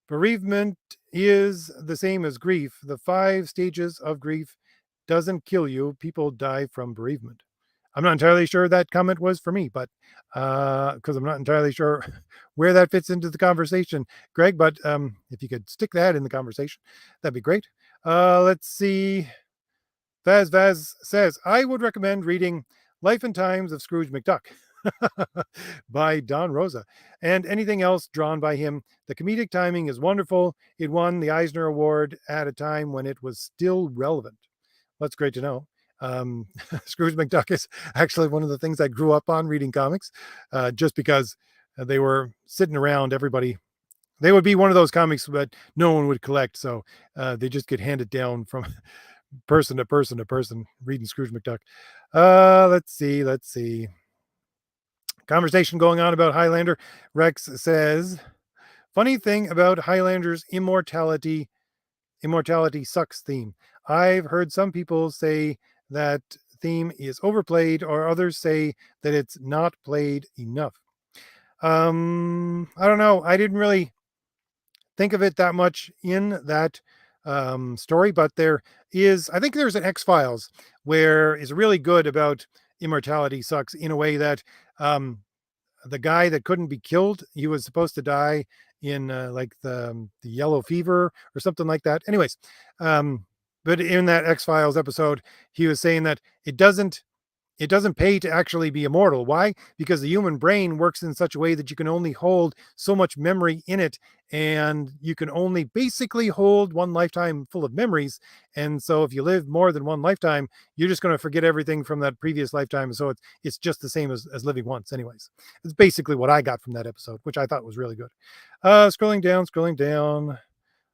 bereavement is the same as grief. The 5 stages of grief doesn't kill you. People die from bereavement. I'm not entirely sure that comment was for me, but because I'm not entirely sure where that fits into the conversation, Greg. But if you could stick that in the conversation, that'd be great. Let's see. Vaz says, I would recommend reading Life and Times of Scrooge McDuck by Don Rosa and anything else drawn by him. The comedic timing is wonderful. It won the Eisner Award at a time when it was still relevant. That's great to know. Scrooge McDuck is actually one of the things I grew up on reading comics, just because they were sitting around. Everybody, they would be one of those comics that no one would collect, so they just get handed down from person to person to person reading Scrooge McDuck. Let's see. Conversation going on about Highlander. Rex says, funny thing about Highlander's immortality sucks theme. I've heard some people say that theme is overplayed, or others say that it's not played enough. I don't know. I didn't really think of it that much in that story, but I think there's an X-Files where is really good about immortality sucks, in a way that the guy that couldn't be killed, he was supposed to die in like the yellow fever or something like that. Anyways, but in that X-Files episode, he was saying that it doesn't pay to actually be immortal. Why? Because the human brain works in such a way that you can only hold so much memory in it, and you can only basically hold one lifetime full of memories. And so if you live more than one lifetime, you're just going to forget everything from that previous lifetime. So it's just the same as living once. Anyways, it's basically what I got from that episode, which I thought was really good. Scrolling down.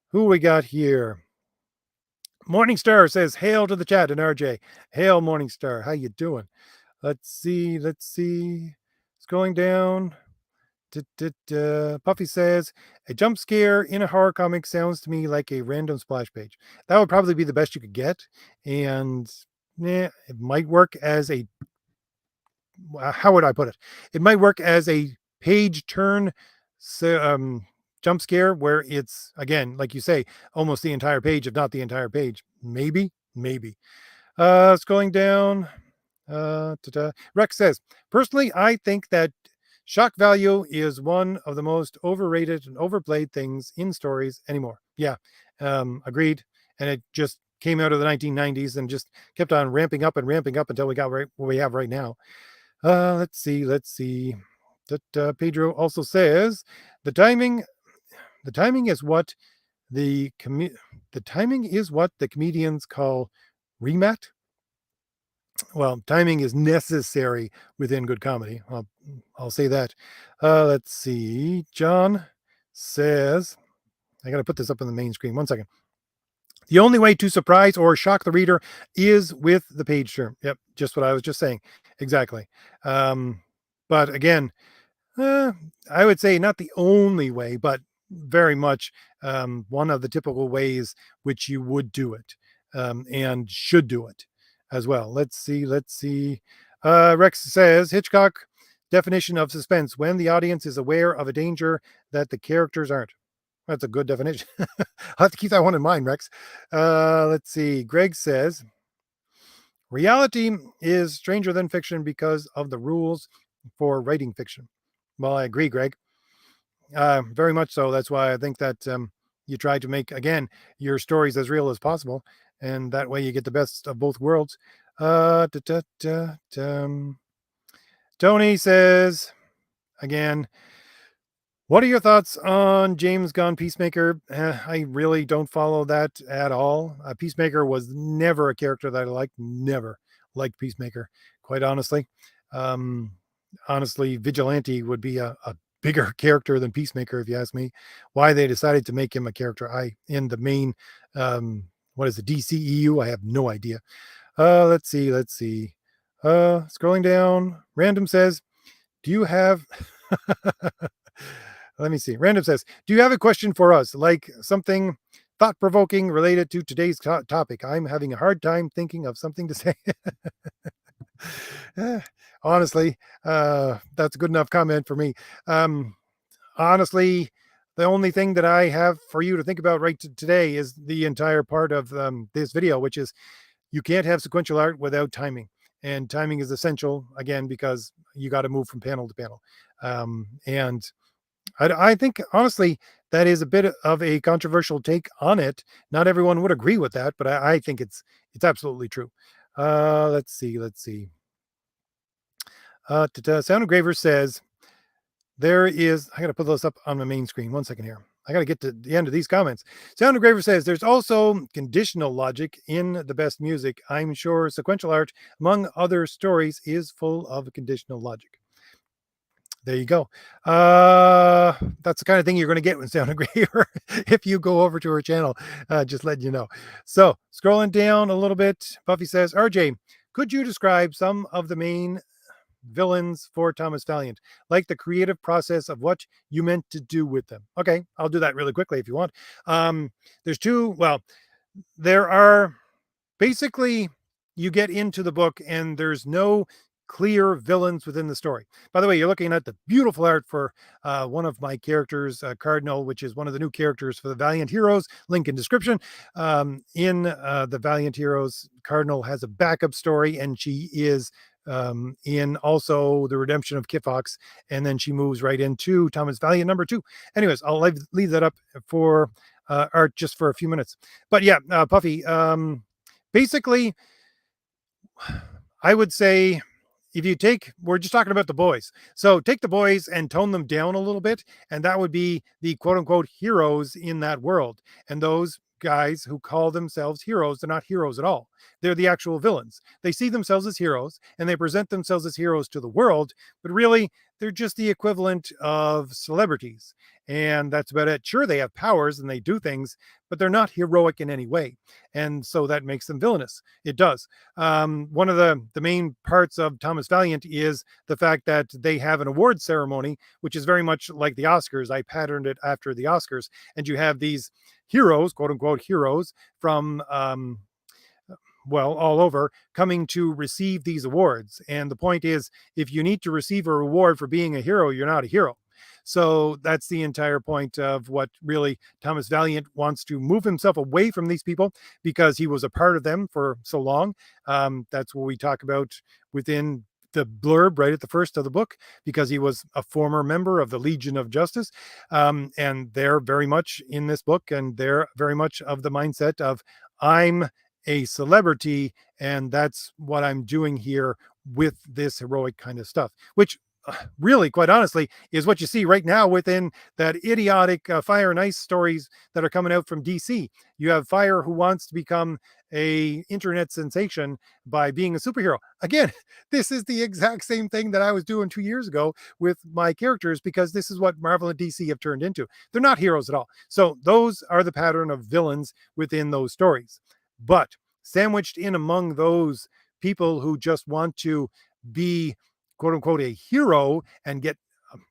Who we got here? Morningstar says, hail to the chat. And RJ, hail Morningstar. How you doing? Let's see. Scrolling down. Puffy says, a jump scare in a horror comic sounds to me like a random splash page. That would probably be the best you could get. And it might work as a, how would I put it? It might work as a page turn jump scare where it's, again, like you say, almost the entire page, if not the entire page. Maybe. Scrolling down. Rex says, personally, I think that shock value is one of the most overrated and overplayed things in stories anymore. Yeah, agreed. And it just came out of the 1990s and just kept on ramping up until we got right where we have right now. Let's see. Pedro also says the timing is what the timing is what the comedians call remat. Well, timing is necessary within good comedy. I'll say that. Let's see. John says, I got to put this up on the main screen. 1 second. The only way to surprise or shock the reader is with the page turn. Yep, just what I was just saying. Exactly. But again, I would say not the only way, but very much one of the typical ways which you would do it and should do it as well. Let's see. Rex says, Hitchcock definition of suspense: when the audience is aware of a danger that the characters aren't. That's a good definition. I'll have to keep that one in mind, Rex. Let's see. Greg says, reality is stranger than fiction because of the rules for writing fiction. Well, I agree, Greg. Very much so. That's why I think that you try to make, again, your stories as real as possible. And that way you get the best of both worlds. Tony says, again, What are your thoughts on James Gunn Peacemaker? I really don't follow that at all. Peacemaker was never a character that I liked. Never liked Peacemaker, quite honestly. Um, Honestly, Vigilante would be a bigger character than Peacemaker, if you ask me. Why they decided to make him a character in the main, what is the DCEU? I have no idea. Let's see. Scrolling down, random says, do you have let me see. Random says, do you have a question for us? Like something thought provoking related to today's topic? I'm having a hard time thinking of something to say. Eh, Honestly, that's a good enough comment for me. Um, Honestly, the only thing that I have for you to think about today is the entire part of this video, which is you can't have sequential art without timing. And timing is essential, again, because you got to move from panel to panel. And I think honestly that is a bit of a controversial take on it. Not everyone would agree with that, but I think it's absolutely true. Let's see. Sound Engraver says there is. I got to put those up on my main screen. 1 second here. I got to get to the end of these comments. Sound Engraver says there's also conditional logic in the best music. I'm sure sequential art, among other stories, is full of conditional logic. There you go. That's the kind of thing you're going to get with Sound Engraver if you go over to her channel. Just letting you know. So scrolling down a little bit, Buffy says, RJ, could you describe some of the main villains for Thomas Valiant, like the creative process of what you meant to do with them? Okay, I'll do that really quickly if you want. There's two. Well, there are basically, you get into the book and there's no clear villains within the story. By the way, you're looking at the beautiful art for one of my characters, Cardinal, which is one of the new characters for the Valiant Heroes. Link in description. In the Valiant Heroes, Cardinal has a backup story, and she is in also the redemption of Kit Fox, and then she moves right into Thomas Valiant #2. Anyways, I'll leave that up for art just for a few minutes. But yeah, Puffy, basically, I would say if you take, we're just talking about the boys. So take the boys and tone them down a little bit, and that would be the quote unquote heroes in that world. And those guys who call themselves heroes, they're not heroes at all. They're the actual villains. They see themselves as heroes and they present themselves as heroes to the world, but really they're just the equivalent of celebrities. And that's about it. Sure, they have powers and they do things, but they're not heroic in any way. And so that makes them villainous. It does. One of the main parts of Thomas Valiant is the fact that they have an award ceremony, which is very much like the Oscars. I patterned it after the Oscars, and you have these heroes, quote unquote heroes, from well, all over, coming to receive these awards. And the point is, if you need to receive a reward for being a hero, you're not a hero. So that's the entire point of what really Thomas Valiant wants to move himself away from these people because he was a part of them for so long. That's what we talk about within the blurb right at the first of the book, because he was a former member of the Legion of Justice. And they're very much in this book, and they're very much of the mindset of, I'm a celebrity, and that's what I'm doing here with this heroic kind of stuff, which really, quite honestly, is what you see right now within that idiotic Fire and Ice stories that are coming out from DC. You have Fire, who wants to become a internet sensation by being a superhero. Again, this is the exact same thing that I was doing 2 years ago with my characters, because this is what Marvel and DC have turned into. They're not heroes at all. So those are the pattern of villains within those stories. But sandwiched in among those people who just want to be, quote unquote, a hero and get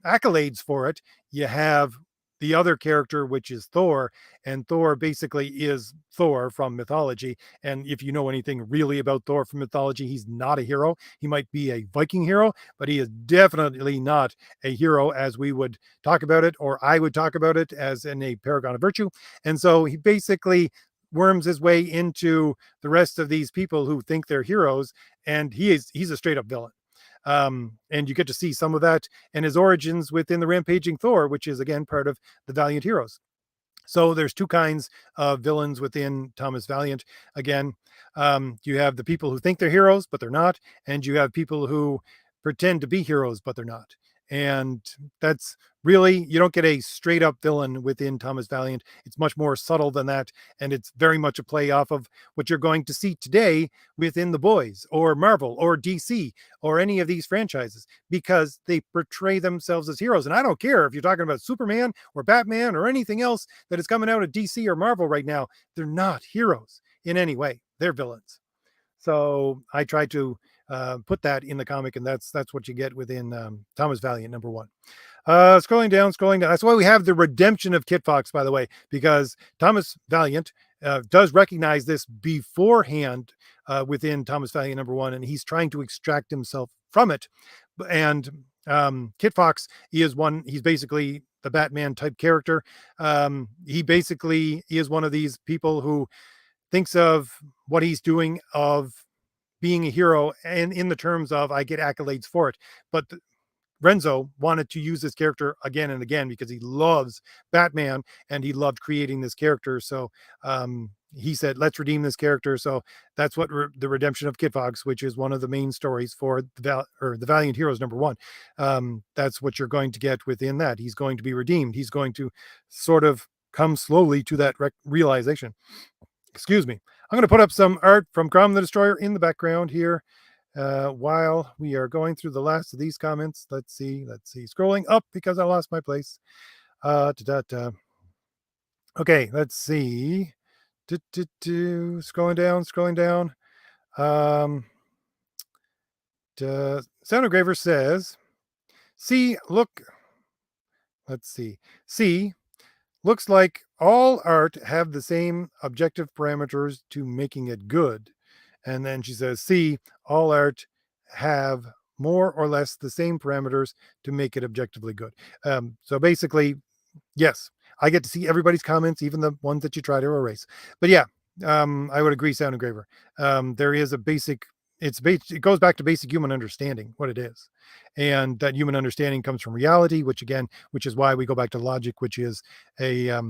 accolades for it, you have the other character, which is Thor. And Thor basically is Thor from mythology. And if you know anything really about Thor from mythology, he's not a hero. He might be a Viking hero, but he is definitely not a hero as we would talk about it, or I would talk about it as in a paragon of virtue. And so he basically worms his way into the rest of these people who think they're heroes, and he's a straight up villain. And you get to see some of that and his origins within the Rampaging Thor, which is again part of the Valiant Heroes. So there's two kinds of villains within Thomas Valiant. Again, you have the people who think they're heroes, but they're not. And you have people who pretend to be heroes, but they're not. And that's really, you don't get a straight up villain within Thomas Valiant. It's much more subtle than that. And it's very much a play off of what you're going to see today within The Boys or Marvel or DC or any of these franchises, because they portray themselves as heroes. And I don't care if you're talking about Superman or Batman or anything else that is coming out of DC or Marvel right now, they're not heroes in any way. They're villains. So I try to put that in the comic, and that's what you get within Thomas Valiant #1. Scrolling down, scrolling down. That's why we have the redemption of Kit Fox, by the way, because Thomas Valiant does recognize this beforehand within Thomas Valiant #1, and he's trying to extract himself from it. And Kit Fox is one. He's basically the Batman type character. He basically is one of these people who thinks of what he's doing of being a hero and in the terms of I get accolades for it. But Renzo wanted to use this character again and again because he loves Batman and he loved creating this character. So he said, let's redeem this character. So that's what the redemption of Kit Fox, which is one of the main stories for the Valiant Heroes #1. That's what you're going to get within that. He's going to be redeemed. He's going to sort of come slowly to that realization. Excuse me. I'm going to put up some art from Crom the Destroyer in the background here while we are going through the last of these comments. Let's see. Scrolling up because I lost my place. Okay, let's see. Scrolling down. Sound Engraver says, looks like all art have the same objective parameters to making it good. And then she says, all art have more or less the same parameters to make it objectively good. So basically, yes, I get to see everybody's comments, even the ones that you try to erase. But yeah, I would agree, Sound Engraver. There is a basic, it goes back to basic human understanding, what it is. And that human understanding comes from reality, which is why we go back to logic, which is a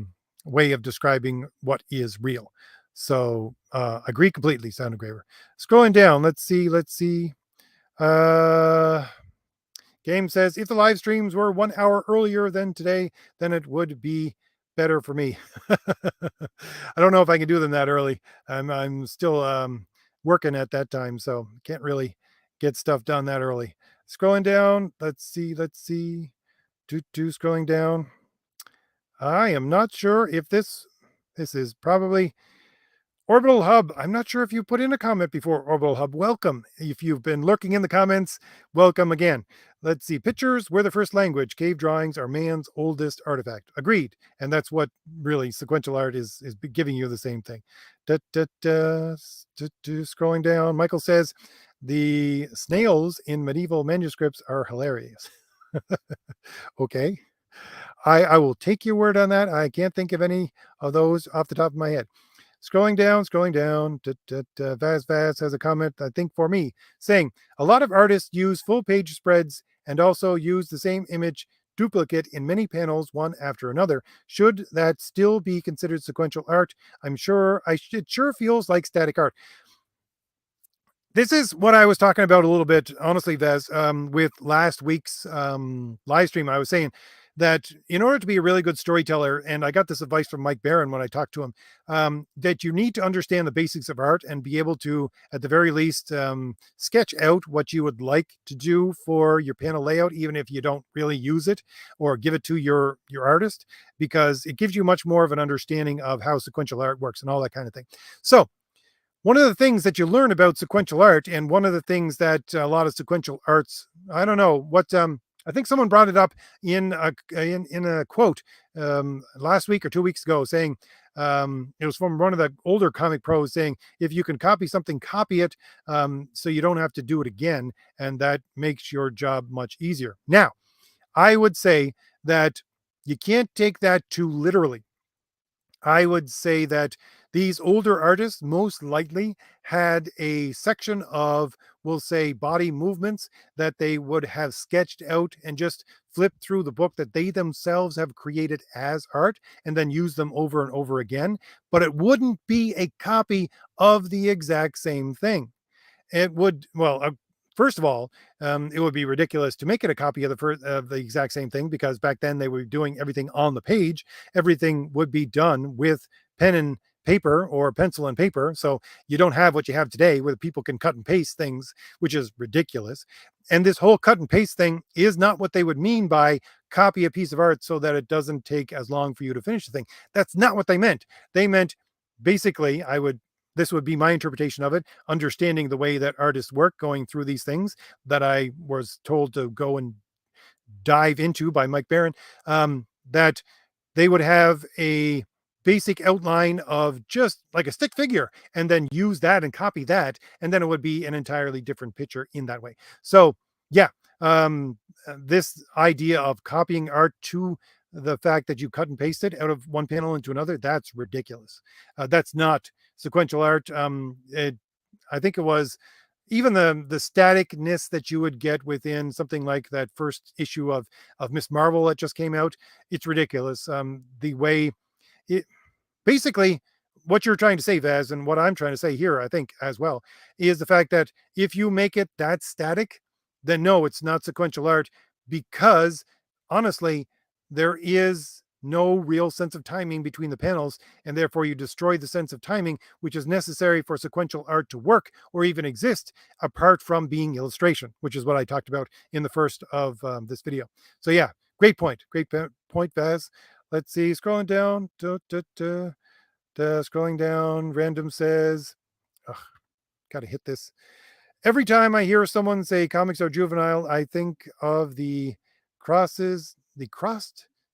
way of describing what is real. So agree completely, Sound Engraver. Scrolling down, let's see. Game says, if the live streams were 1 hour earlier than today, then it would be better for me. I don't know if I can do them that early. I'm still working at that time, so can't really get stuff done that early. Scrolling down, let's see. Scrolling down. I am not sure if this is probably Orbital Hub. I'm not sure if you put in a comment before, Orbital Hub. Welcome. If you've been lurking in the comments, welcome again. Let's see. Pictures were the first language. Cave drawings are man's oldest artifact. Agreed. And that's what really sequential art is giving you the same thing. Scrolling down. Michael says, the snails in medieval manuscripts are hilarious. Okay. I will take your word on that. I can't think of any of those off the top of my head. Scrolling down. Vaz has a comment, I think for me, saying a lot of artists use full page spreads and also use the same image duplicate in many panels, one after another. Should that still be considered sequential art? It sure feels like static art. This is what I was talking about a little bit, honestly, Vaz, with last week's live stream. I was saying that in order to be a really good storyteller, and I got this advice from Mike Barron when I talked to him, that you need to understand the basics of art and be able to, at the very least, sketch out what you would like to do for your panel layout, even if you don't really use it, or give it to your artist, because it gives you much more of an understanding of how sequential art works and all that kind of thing. So one of the things that you learn about sequential art, and one of the things that a lot of sequential arts, I don't know what, I think someone brought it up in a quote last week or 2 weeks ago, saying it was from one of the older comic pros saying, if you can copy something, copy it, so you don't have to do it again, and that makes your job much easier. Now, I would say that you can't take that too literally. I would say that these older artists most likely had a section of, we'll say, body movements that they would have sketched out and just flipped through the book that they themselves have created as art and then use them over and over again. But it wouldn't be a copy of the exact same thing. It would, well, first of all, it would be ridiculous to make it a copy of the exact same thing, because back then they were doing everything on the page. Everything would be done with pen and paper or pencil and paper. So you don't have what you have today where people can cut and paste things, which is ridiculous. And this whole cut and paste thing is not what they would mean by copy a piece of art so that it doesn't take as long for you to finish the thing. That's not what they meant. They meant basically, this would be my interpretation of it, understanding the way that artists work, going through these things that I was told to go and dive into by Mike Barron, that they would have a basic outline of just like a stick figure and then use that and copy that, and then it would be an entirely different picture in that way. So yeah, this idea of copying art to the fact that you cut and paste it out of one panel into another, that's ridiculous. That's not sequential art. I think it was even the staticness that you would get within something like that first issue of Miss Marvel that just came out. It's ridiculous. The way it basically, what you're trying to say, Vaz, and what I'm trying to say here, I think as well, is the fact that if you make it that static, then no, it's not sequential art, because honestly, there is no real sense of timing between the panels, and therefore you destroy the sense of timing, which is necessary for sequential art to work or even exist, apart from being illustration, which is what I talked about in the first of this video. So yeah, great point, Vaz. Let's see, scrolling down, scrolling down, random says, gotta hit this. Every time I hear someone say comics are juvenile, I think of the Crossed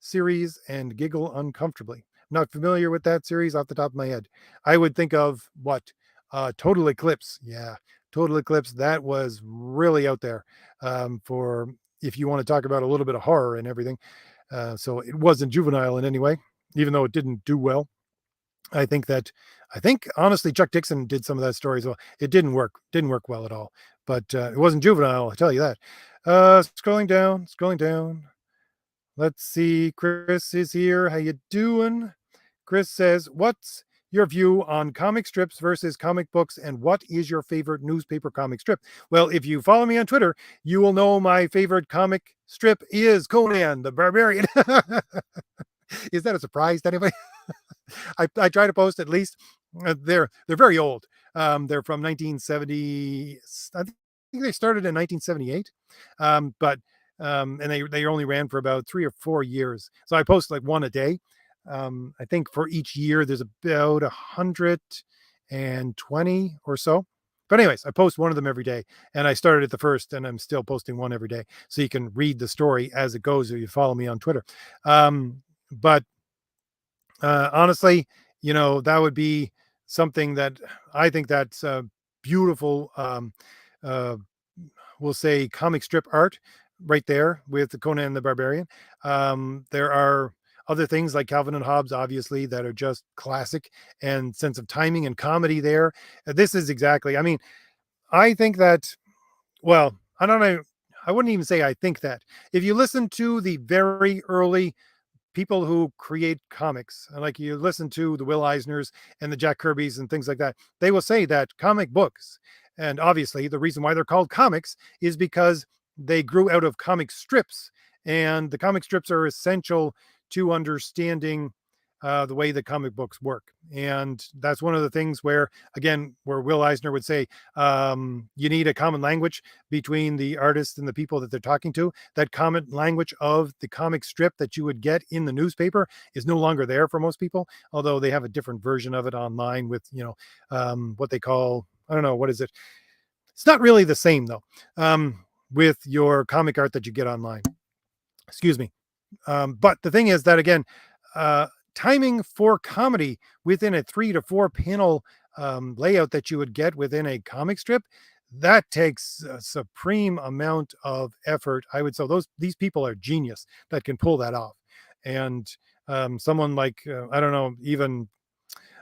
series and giggle uncomfortably. I'm not familiar with that series off the top of my head. I would think of what? Total Eclipse. Yeah, Total Eclipse. That was really out there, for if you want to talk about a little bit of horror and everything. So it wasn't juvenile in any way, even though it didn't do well. I think honestly Chuck Dixon did some of that story as well. It didn't work well at all, but it wasn't juvenile, I'll tell you that. Scrolling down. Let's see, Chris is here. How you doing? Chris says, what's your view on comic strips versus comic books, and what is your favorite newspaper comic strip? Well, if you follow me on Twitter, you will know my favorite comic strip is Conan the Barbarian. Is that a surprise to anybody? I try to post at least. They're very old. They're from 1970. I think they started in 1978, but and they only ran for about 3 or 4 years. So I post like one a day. I think for each year there's about 120 or so. But anyways, I post one of them every day, and I started at the first, and I'm still posting one every day, so you can read the story as it goes if you follow me on Twitter. But honestly, that would be something that I think that's beautiful. We'll say comic strip art right there with the Conan the Barbarian. There are other things like Calvin and Hobbes, obviously, that are just classic, and sense of timing and comedy there. This is exactly, I mean, I think that, well, I don't know. I wouldn't even say I think that. If you listen to the very early people who create comics, like you listen to the Will Eisners and the Jack Kirbys and things like that, they will say that comic books, and obviously the reason why they're called comics is because they grew out of comic strips, and the comic strips are essential to understanding the way the comic books work. And that's one of the things where Will Eisner would say, you need a common language between the artists and the people that they're talking to. That common language of the comic strip that you would get in the newspaper is no longer there for most people, although they have a different version of it online with, what they call, I don't know, what is it? It's not really the same though, with your comic art that you get online. Excuse me. But the thing is that, again, timing for comedy within a 3 to 4 panel layout that you would get within a comic strip, that takes a supreme amount of effort. I would say these people are genius that can pull that off. And someone like, I don't know, even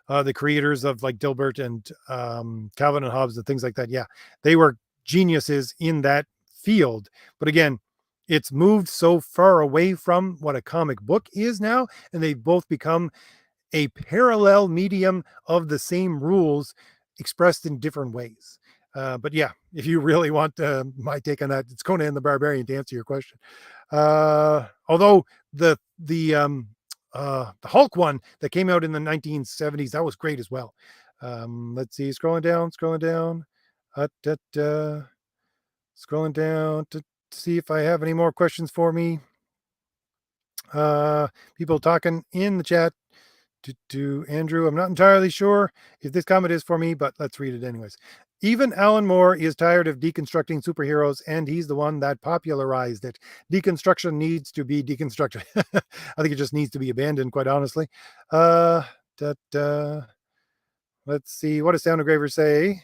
the creators of like Dilbert and Calvin and Hobbes and things like that. Yeah, they were geniuses in that field. But again, it's moved so far away from what a comic book is now, and they've both become a parallel medium of the same rules expressed in different ways. But yeah, if you really want my take on that, it's Conan the Barbarian to answer your question. Although the Hulk one that came out in the 1970s, that was great as well. Let's see, scrolling down, scrolling down to see if I have any more questions for me. People talking in the chat to Andrew. I'm not entirely sure if this comment is for me, but let's read it anyways. Even Alan Moore is tired of deconstructing superheroes, and he's the one that popularized it. Deconstruction needs to be deconstructed. I think it just needs to be abandoned, quite honestly. Let's see. What does Sound Engraver say?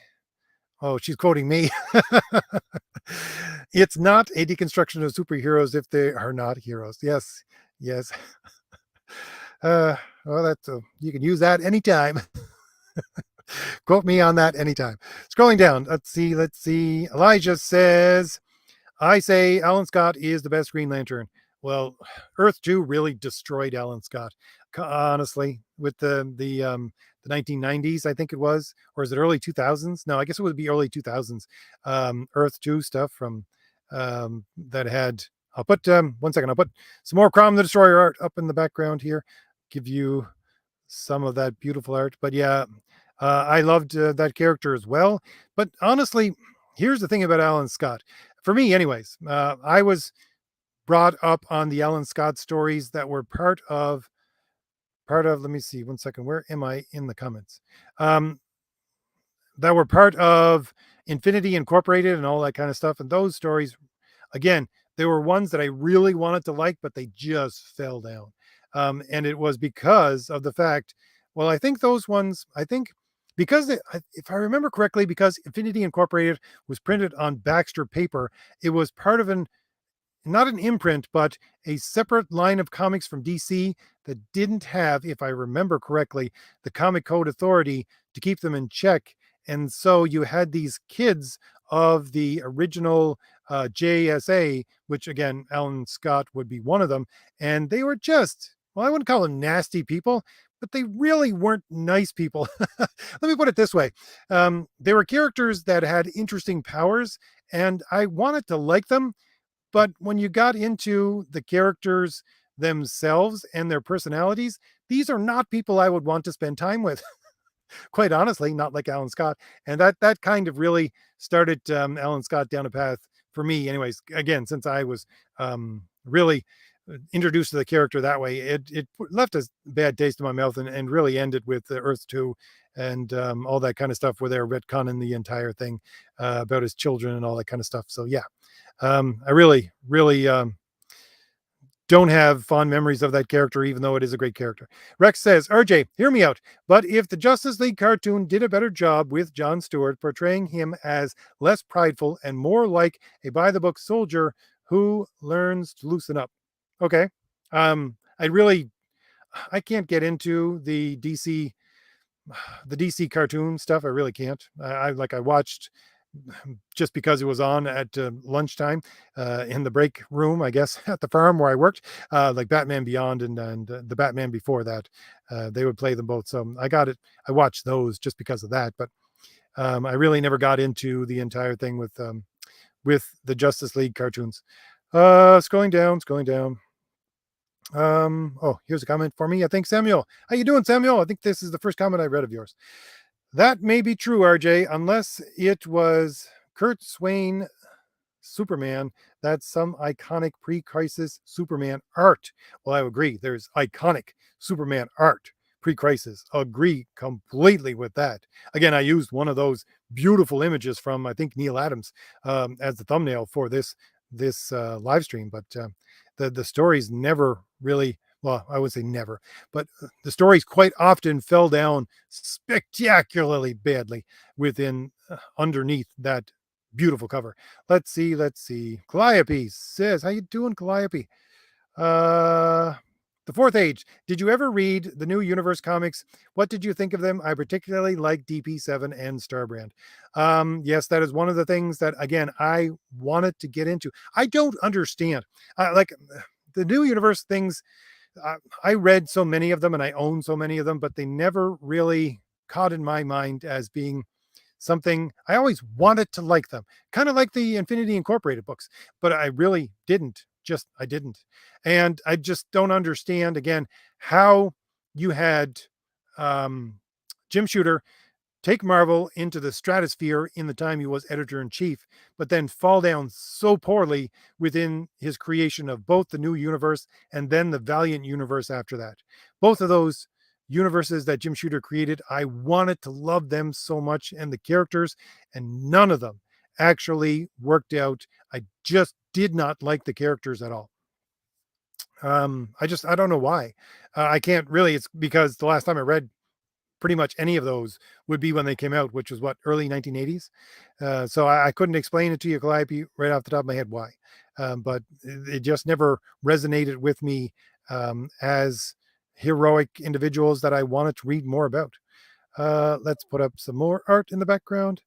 Oh, she's quoting me. It's not a deconstruction of superheroes if they are not heroes. Yes, yes. Well, that's you can use that anytime. Quote me on that anytime. Scrolling down, let's see. Elijah says, I say Alan Scott is the best Green Lantern. Well, Earth 2 really destroyed Alan Scott. Honestly, with the 1990s, I think it was, or is it early 2000s? No, I guess it would be early 2000s. Earth 2 stuff from that had. I'll put 1 second. I'll put some more Crom the Destroyer art up in the background here. Give you some of that beautiful art. But yeah, I loved that character as well. But honestly, here's the thing about Alan Scott. For me, anyways, I was brought up on the Alan Scott stories that were part of. Let me see 1 second. Where am I in the comments? That were part of Infinity Incorporated and all that kind of stuff. And those stories, again, they were ones that I really wanted to like, but they just fell down. And it was because of the fact, well, I think those ones, because if I remember correctly, because Infinity Incorporated was printed on Baxter paper, it was part of not an imprint, but a separate line of comics from DC that didn't have, if I remember correctly, the Comic Code Authority to keep them in check. And so you had these kids of the original JSA, which again, Alan Scott would be one of them. And they were just, well, I wouldn't call them nasty people, but they really weren't nice people. Let me put it this way. They were characters that had interesting powers, and I wanted to like them. But when you got into the characters themselves and their personalities, these are not people I would want to spend time with. Quite honestly, not like Alan Scott. And that kind of really started Alan Scott down a path for me. Anyways, again, since I was really introduced to the character that way, it left a bad taste in my mouth and really ended with Earth 2 and all that kind of stuff where they're retconning the entire thing about his children and all that kind of stuff. So yeah, I really, really don't have fond memories of that character, even though it is a great character. Rex says, RJ, hear me out. But if the Justice League cartoon did a better job with Jon Stewart portraying him as less prideful and more like a by-the-book soldier who learns to loosen up. Okay. I can't get into the DC cartoon stuff. I really can't. I watched just because it was on at lunchtime in the break room, I guess, at the farm where I worked, like Batman Beyond and the Batman before that. They would play them both. So I got it. I watched those just because of that. But I really never got into the entire thing with the Justice League cartoons. Scrolling down. Oh, here's a comment for me. I think Samuel. How you doing, Samuel? I think this is the first comment I read of yours. That may be true, RJ, unless it was Kurt Swain Superman. That's some iconic pre-crisis Superman art. Well, I agree. There's iconic Superman art pre-crisis. Agree completely with that. Again, I used one of those beautiful images from, I think, Neil Adams as the thumbnail for this live stream. But the stories never really, well, I would say never, but the stories quite often fell down spectacularly badly within underneath that beautiful cover. Let's see. Calliope says, how you doing, Calliope? The Fourth Age. Did you ever read the New Universe comics? What did you think of them? I particularly like DP7 and Starbrand. Yes, that is one of the things that, again, I wanted to get into. I don't understand. Like the New Universe things, I read so many of them and I own so many of them, but they never really caught in my mind as being something I always wanted to like them, kind of like the Infinity Incorporated books, but I really didn't. I didn't. And I just don't understand again how you had um, Jim Shooter take Marvel into the stratosphere in the time he was editor in chief, but then fall down so poorly within his creation of both the new universe and then the Valiant universe after that. Both of those universes that Jim Shooter created, I wanted to love them so much and the characters, and none of them actually worked out. I just did not like the characters at all. I don't know why. I can't really. It's because the last time I read pretty much any of those would be when they came out, which was what, early 1980s. So I couldn't explain it to you, Calliope, right off the top of my head why. But it just never resonated with me as heroic individuals that I wanted to read more about. Let's put up some more art in the background.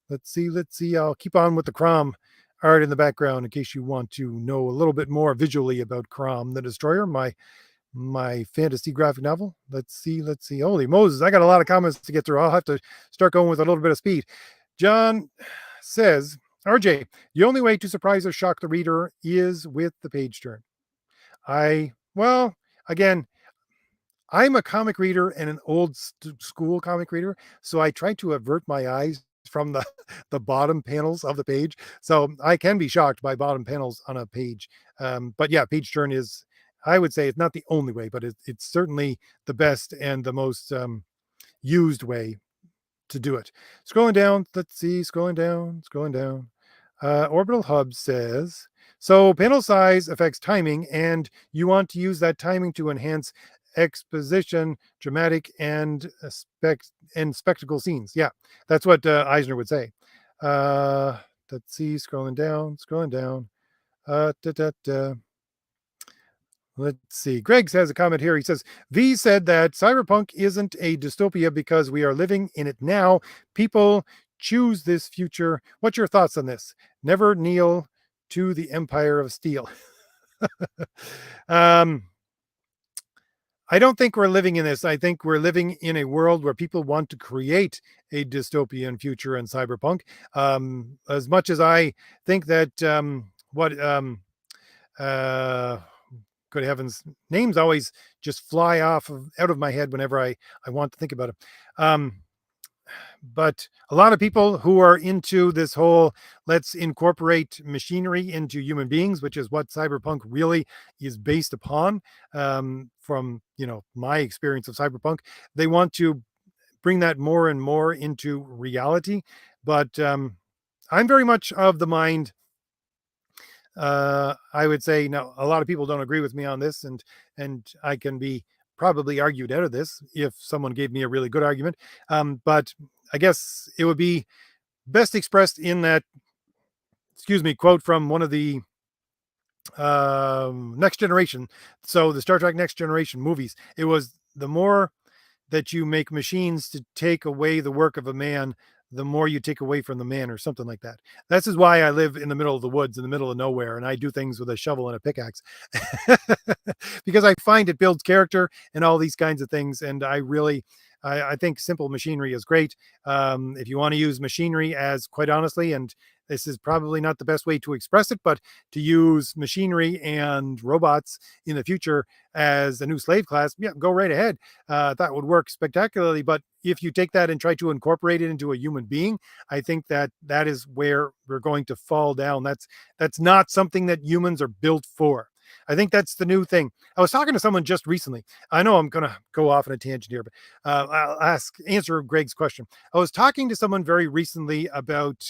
Let's see. I'll keep on with the Crom art in the background in case you want to know a little bit more visually about Crom the Destroyer, my fantasy graphic novel. Let's see. Holy Moses, I got a lot of comments to get through. I'll have to start going with a little bit of speed. John says, RJ, the only way to surprise or shock the reader is with the page turn. Well, again, I'm a comic reader and an old school comic reader, so I try to avert my eyes from the bottom panels of the page, so I can be shocked by bottom panels on a page. But yeah, page turn is, I would say, it's not the only way, but it's certainly the best and the most used way to do it. Scrolling down, let's see, scrolling down. Orbital Hub says, so panel size affects timing, and you want to use that timing to enhance exposition, dramatic, and spectacle scenes. Yeah, that's what Eisner would say. Let's see, scrolling down. Da, da, da. Let's see. Greg has a comment here. He says, V said that cyberpunk isn't a dystopia because we are living in it now. People choose this future. What's your thoughts on this? Never kneel to the Empire of Steel. I don't think we're living in this. I think we're living in a world where people want to create a dystopian future in cyberpunk. As much as I think that good heavens, names always just fly out of my head whenever I want to think about it. But a lot of people who are into this whole let's incorporate machinery into human beings, which is what cyberpunk really is based upon, from my experience of cyberpunk, they want to bring that more and more into reality. But I'm very much of the mind, I would say, now a lot of people don't agree with me on this, and I can be probably argued out of this if someone gave me a really good argument. But I guess it would be best expressed in that, quote from one of the Next Generation. So the Star Trek Next Generation movies, it was the more that you make machines to take away the work of a man, the more you take away from the man, or something like that. This is why I live in the middle of the woods, in the middle of nowhere, and I do things with a shovel and a pickaxe because I find it builds character and all these kinds of things. And I think simple machinery is great. If you want to use machinery as, quite honestly, and this is probably not the best way to express it, but to use machinery and robots in the future as a new slave class, yeah, go right ahead. That would work spectacularly. But if you take that and try to incorporate it into a human being, I think that is where we're going to fall down. That's not something that humans are built for. I think that's the new thing. I was talking to someone just recently. I know I'm going to go off on a tangent here, but I'll answer Greg's question. I was talking to someone very recently about,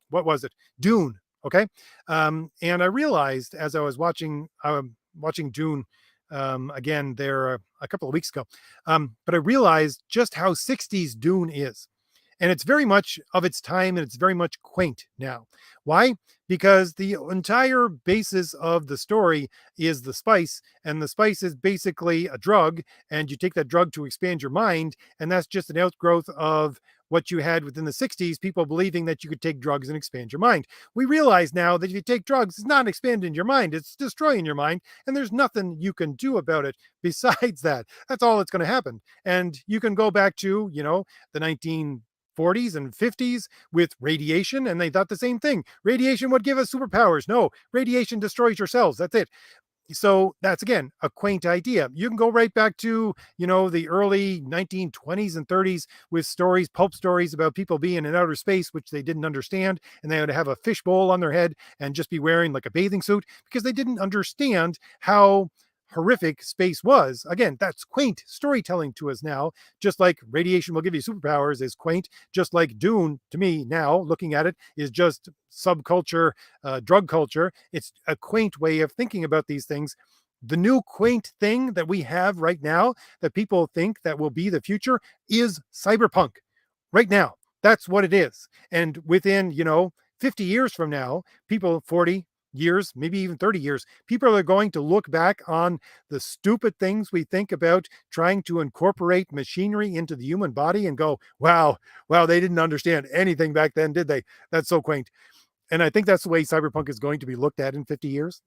what was it? Dune. Okay. And I realized as I was watching Dune again there a couple of weeks ago, but I realized just how 60s Dune is. And it's very much of its time, and it's very much quaint now. Why? Because the entire basis of the story is the spice, and the spice is basically a drug, and you take that drug to expand your mind, and that's just an outgrowth of what you had within the 60s, people believing that you could take drugs and expand your mind. We realize now that if you take drugs, it's not expanding your mind, it's destroying your mind, and there's nothing you can do about it besides that. That's all that's going to happen. And you can go back to, the 40s and 50s with radiation, and they thought the same thing. Radiation would give us superpowers. No, radiation destroys your cells. That's it. So that's again a quaint idea. You can go right back to, the early 1920s and 30s with stories, pulp stories about people being in outer space, which they didn't understand. And they would have a fishbowl on their head and just be wearing like a bathing suit because they didn't understand how horrific space was. Again, that's quaint storytelling to us now. Just like radiation will give you superpowers is quaint. Just like Dune, to me now, looking at it, is just subculture, drug culture. It's a quaint way of thinking about these things. The new quaint thing that we have right now that people think that will be the future is cyberpunk. Right now, that's what it is. And within, 50 years from now, people 40 years, maybe even 30 years, people are going to look back on the stupid things we think about trying to incorporate machinery into the human body and go, wow, they didn't understand anything back then, did they? That's so quaint. And I think that's the way cyberpunk is going to be looked at in 50 years.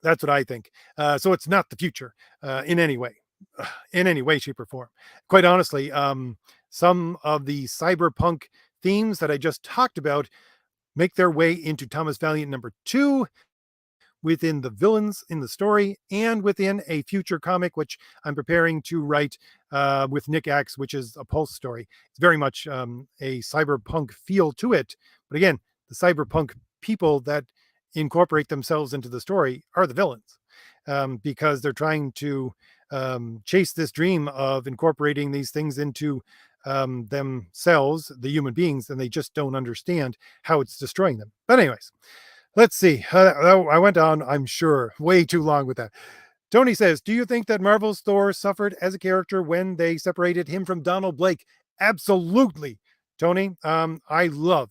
That's what I think. So it's not the future in any way, shape, or form. Quite honestly, some of the cyberpunk themes that I just talked about make their way into Thomas Valiant #2 within the villains in the story and within a future comic, which I'm preparing to write with Nick Axe, which is a Pulse story. It's very much a cyberpunk feel to it. But again, the cyberpunk people that incorporate themselves into the story are the villains because they're trying to chase this dream of incorporating these things into themselves, the human beings, and they just don't understand how it's destroying them. But anyways, let's see. I went on, I'm sure, way too long with that. Tony says, do you think that Marvel's Thor suffered as a character when they separated him from Donald Blake? Absolutely, Tony. I love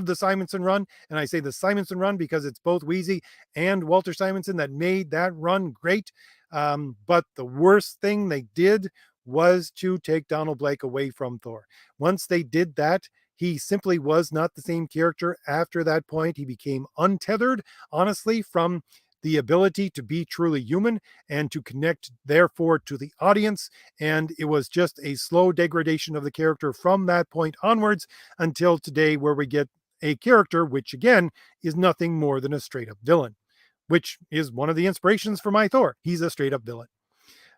the Simonson run, and I say the Simonson run because it's both Wheezy and Walter Simonson that made that run great. But the worst thing they did was to take Donald Blake away from Thor. Once they did that, he simply was not the same character after that point. He became untethered, honestly, from the ability to be truly human and to connect, therefore, to the audience. And it was just a slow degradation of the character from that point onwards until today, where we get a character which, again, is nothing more than a straight up villain, which is one of the inspirations for my Thor. He's a straight up villain.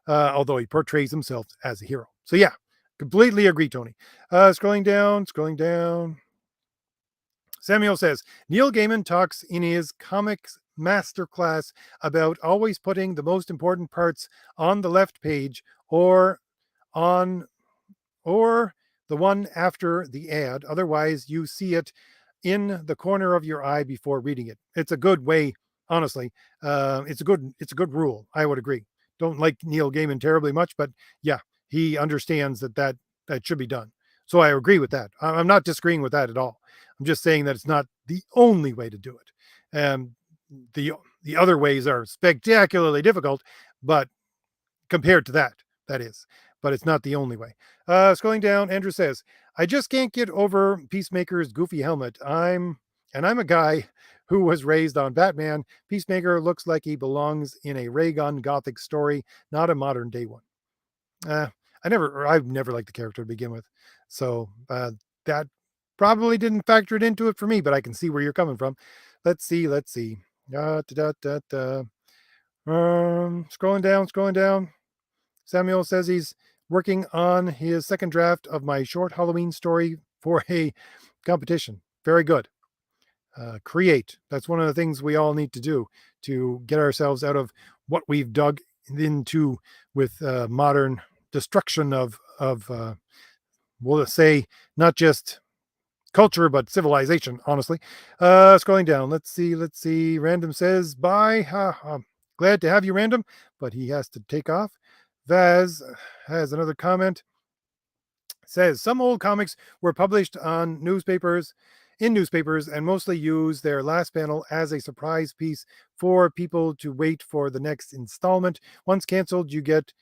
Although he portrays himself as a hero. So yeah, completely agree, Tony. Scrolling down. Samuel says, Neil Gaiman talks in his comics masterclass about always putting the most important parts on the left page or the one after the ad. Otherwise, you see it in the corner of your eye before reading it. It's a good way, honestly. It's a good rule. I would agree. Don't like Neil Gaiman terribly much, but yeah, he understands that should be done. So I agree with that. I'm not disagreeing with that at all. I'm just saying that it's not the only way to do it. The other ways are spectacularly difficult, but compared to that is. But it's not the only way. Scrolling down, Andrew says, I just can't get over Peacemaker's goofy helmet. I'm a guy who was raised on Batman. Peacemaker looks like he belongs in a ray gun gothic story, not a modern day one. I've never liked the character to begin with. So that probably didn't factor it into it for me, but I can see where you're coming from. Let's see. Scrolling down. Samuel says he's working on his second draft of my short Halloween story for a competition. Very good. Create. That's one of the things we all need to do to get ourselves out of what we've dug into with modern destruction of we'll say not just culture but civilization, honestly. Scrolling down, let's see. Random says bye. Glad to have you, Random, but he has to take off. Vaz has another comment. Says some old comics were published on newspapers and mostly use their last panel as a surprise piece for people to wait for the next installment. Once canceled, you get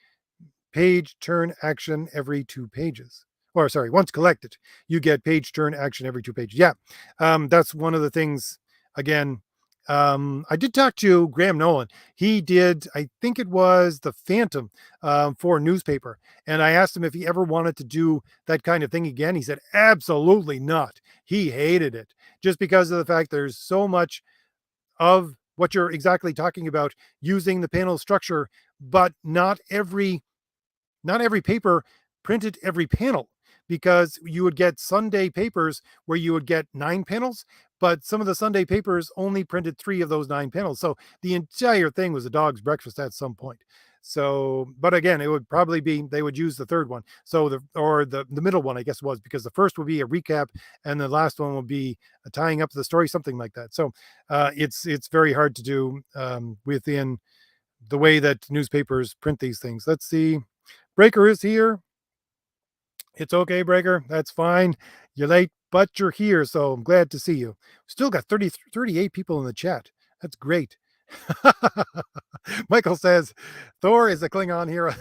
page turn action every 2 pages. Or sorry, once collected, you get page turn action every 2 pages. Yeah, that's one of the things, again, I did talk to Graham Nolan. He did, I think it was The Phantom for newspaper. And I asked him if he ever wanted to do that kind of thing again. He said, absolutely not. He hated it just because of the fact there's so much of what you're exactly talking about using the panel structure, but not every paper printed every panel, because you would get Sunday papers where you would get 9 panels, but some of the Sunday papers only printed 3 of those 9 panels. So the entire thing was a dog's breakfast at some point. So, but again, it would probably be they would use the third one. So the middle one, I guess, was because the first would be a recap and the last one would be a tying up the story, something like that. So it's very hard to do within the way that newspapers print these things. Let's see. Breaker is here. It's okay, Breaker. That's fine. You're late, but you're here. So I'm glad to see you. Still got 38 people in the chat. That's great. Michael says Thor is a Klingon hero.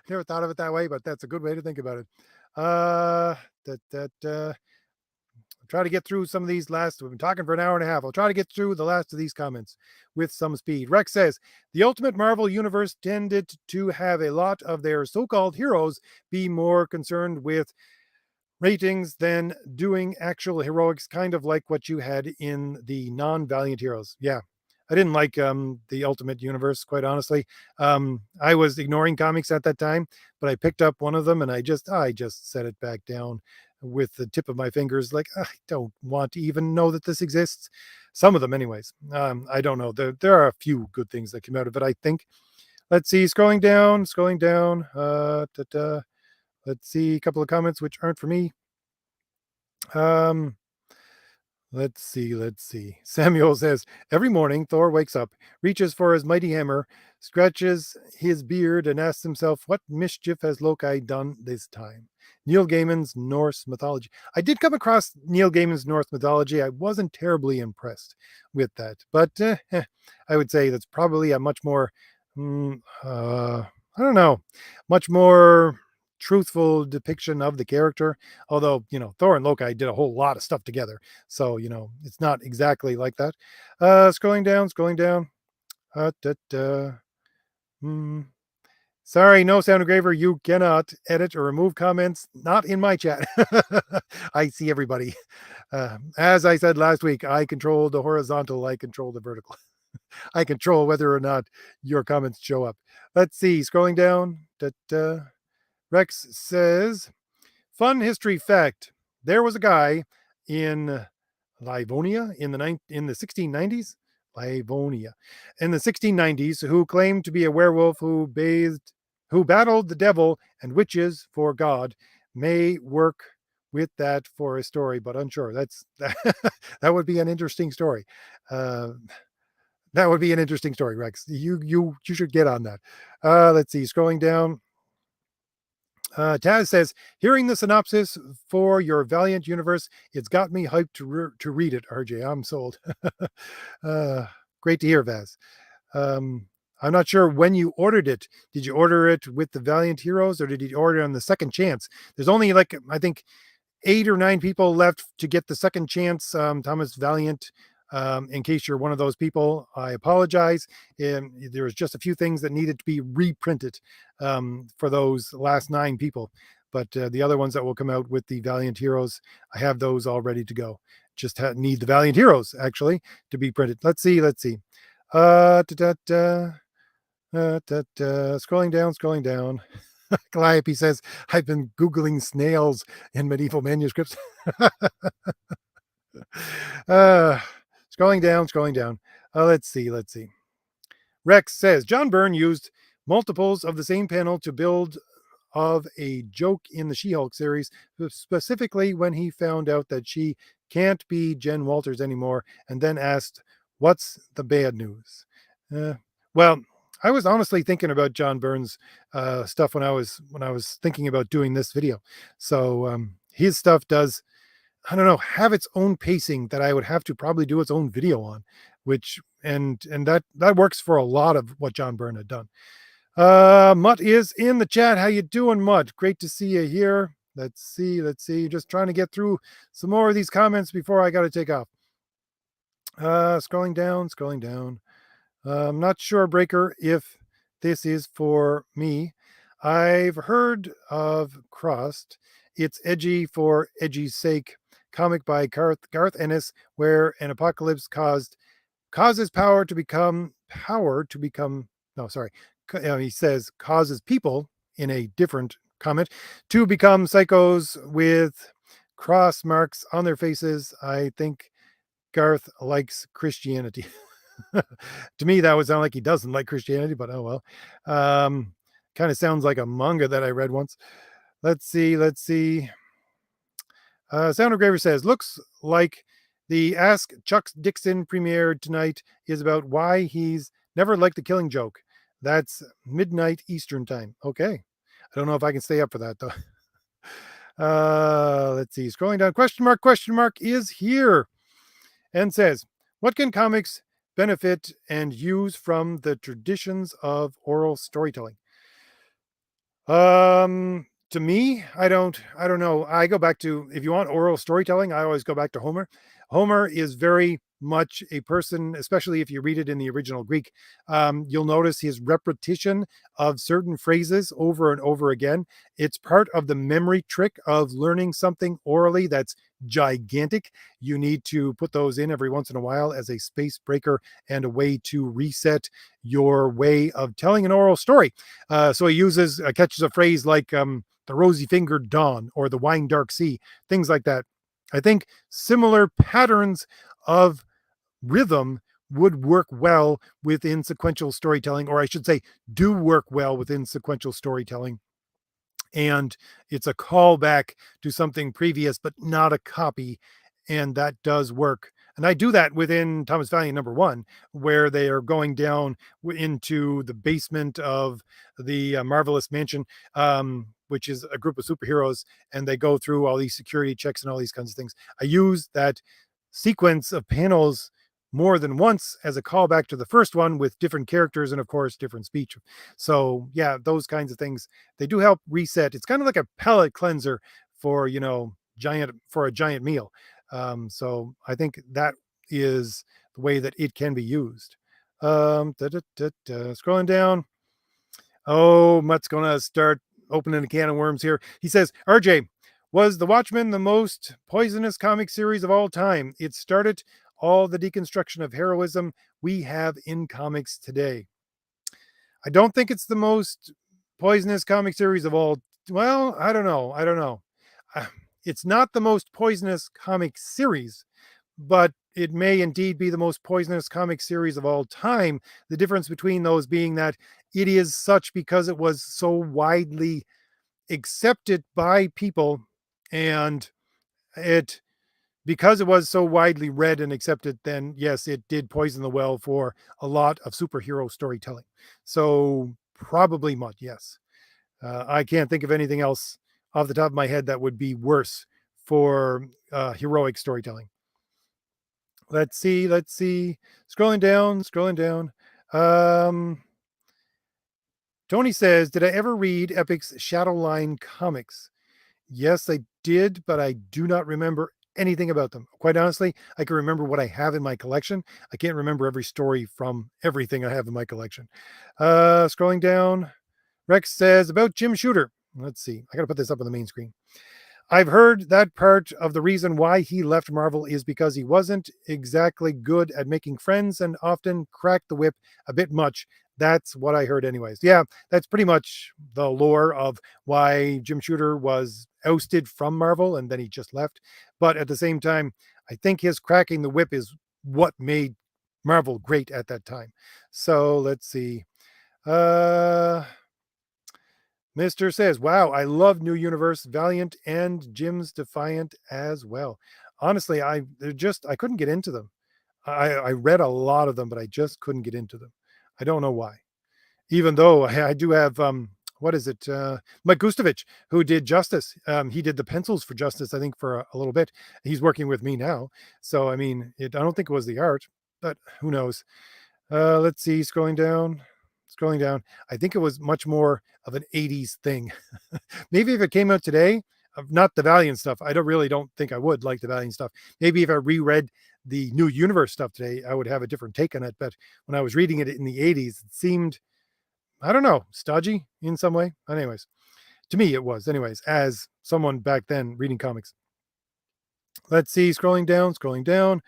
Never thought of it that way, but that's a good way to think about it. Try to get through some of these last. We've been talking for an hour and a half. I'll try to get through the last of these comments with some speed. Rex says the Ultimate Marvel Universe tended to have a lot of their so-called heroes be more concerned with ratings than doing actual heroics, kind of like what you had in the non-Valiant Heroes. Yeah. I didn't like the Ultimate Universe, quite honestly. I was ignoring comics at that time, but I picked up one of them and I just set it back down with the tip of my fingers, like I don't want to even know that this exists. Some of them, anyways. I don't know. There are a few good things that came out of it, I think. Let's see. Scrolling down. Let's see a couple of comments which aren't for me. Let's see. Samuel says, every morning Thor wakes up, reaches for his mighty hammer, scratches his beard, and asks himself, what mischief has Loki done this time? Neil Gaiman's Norse mythology. I did come across Neil Gaiman's Norse mythology. I wasn't terribly impressed with that, but I would say that's probably a much more, I don't know, much more truthful depiction of the character. Although, Thor and Loki did a whole lot of stuff together. So, it's not exactly like that. Scrolling down. Sorry, no Sound Engraver. You cannot edit or remove comments. Not in my chat. I see everybody. As I said last week, I control the horizontal. I control the vertical. I control whether or not your comments show up. Let's see. Scrolling down. Rex says, fun history fact. There was a guy in Livonia in the 1690s. Livonia in the 1690s who claimed to be a werewolf who battled the devil and witches for God. May work with that for a story, but unsure. That would be an interesting story. That would be an interesting story, Rex. You should get on that. Let's see. Scrolling down. Taz says, hearing the synopsis for your Valiant Universe, it's got me hyped to read it, RJ. I'm sold. Great to hear, Vaz. I'm not sure when you ordered it. Did you order it with the Valiant Heroes or did you order it on the second chance? There's only I think 8 or 9 people left to get the second chance Thomas Valiant. In case you're one of those people, I apologize. There was just a few things that needed to be reprinted for those last 9 people. But the other ones that will come out with the Valiant Heroes, I have those all ready to go. Just need the Valiant Heroes, actually, to be printed. Let's see. Scrolling down. Calliope says, I've been Googling snails in medieval manuscripts. Scrolling down. Let's see. Rex says, John Byrne used multiples of the same panel to build of a joke in the She-Hulk series, specifically when he found out that she can't be Jen Walters anymore, and then asked, what's the bad news? Well, I was honestly thinking about John Byrne's stuff when I was thinking about doing this video. So his stuff does, I don't know, have its own pacing that I would have to probably do its own video on, which and that works for a lot of what John Byrne had done. Mutt is in the chat. How you doing, Mutt? Great to see you here. Let's see. Just trying to get through some more of these comments before I got to take off. Scrolling down, scrolling down. I'm not sure, Breaker, if this is for me. I've heard of Crossed. It's edgy for edgy's sake. Comic by Garth Ennis, where an apocalypse causes power to become. No, sorry. He says causes people in a different comment to become psychos with cross marks on their faces. I think Garth likes Christianity. To me, that would sound like he doesn't like Christianity, but oh well. Kind of sounds like a manga that I read once. Let's see. Let's see. Sound of Graver says, looks like the Ask Chuck Dixon premiere tonight is about why he's never liked the Killing Joke. That's midnight Eastern time. Okay. I don't know if I can stay up for that though. Let's see. Scrolling down. Question mark is here and says, what can comics benefit and use from the traditions of oral storytelling? To me, I don't know. I go back to, if you want oral storytelling, I always go back to Homer. Homer is very much a person, especially if you read it in the original Greek. You'll notice his repetition of certain phrases over and over again. It's part of the memory trick of learning something orally that's gigantic. You need to put those in every once in a while as a space breaker and a way to reset your way of telling an oral story. So he catches a phrase like the rosy fingered dawn or the wine dark sea, things like that. I think similar patterns of rhythm would work well within sequential storytelling, or I should say, do work well within sequential storytelling. And it's a callback to something previous, but not a copy. And that does work. And I do that within Thomas Valiant #1, where they are going down into the basement of the Marvelous Mansion, which is a group of superheroes, and they go through all these security checks and all these kinds of things. I use that sequence of panels more than once as a callback to the first one with different characters and of course different speech. So yeah, those kinds of things, they do help reset. It's kind of like a palate cleanser for, a giant meal. So I think that is the way that it can be used. Scrolling down. Oh, Mutt's gonna start opening a can of worms here. He says, RJ, was The Watchmen the most poisonous comic series of all time? It started all the deconstruction of heroism we have in comics today. I don't think it's the most poisonous comic series of all. Well, I don't know. It's not the most poisonous comic series, but it may indeed be the most poisonous comic series of all time. The difference between those being that it is such because it was so widely accepted by people, and because it was so widely read and accepted, then yes, it did poison the well for a lot of superhero storytelling. So probably Mutt, yes. I can't think of anything else off the top of my head that would be worse for heroic storytelling. Let's see. Scrolling down. Tony says, did I ever read Epic's Shadowline comics? Yes, I did, but I do not remember anything about them. Quite honestly, I can remember what I have in my collection. I can't remember every story from everything I have in my collection. Scrolling down, Rex says about Jim Shooter. Let's see. I got to put this up on the main screen. I've heard that part of the reason why he left Marvel is because he wasn't exactly good at making friends and often cracked the whip a bit much. That's what I heard anyways. Yeah, that's pretty much the lore of why Jim Shooter was ousted from Marvel and then he just left. But at the same time, I think his cracking the whip is what made Marvel great at that time. So let's see. Mr. says, wow, I love New Universe, Valiant, and Jim's Defiant as well. Honestly, I couldn't get into them. I read a lot of them, but I just couldn't get into them. I don't know why. Even though I do have what is it? Mike Gustovich, who did Justice. He did the pencils for Justice, I think, for a little bit. He's working with me now. So I mean, I don't think it was the art, but who knows? Let's see, scrolling down. I think it was much more of an 80s thing. Maybe if it came out today, not the Valiant stuff. I don't think I would like the Valiant stuff. Maybe if I reread the new universe stuff today, I would have a different take on it. But when I was reading it in the 80s, it seemed, I don't know, stodgy in some way. Anyways, to me, it was, anyways, as someone back then reading comics. Let's see, scrolling down, scrolling down.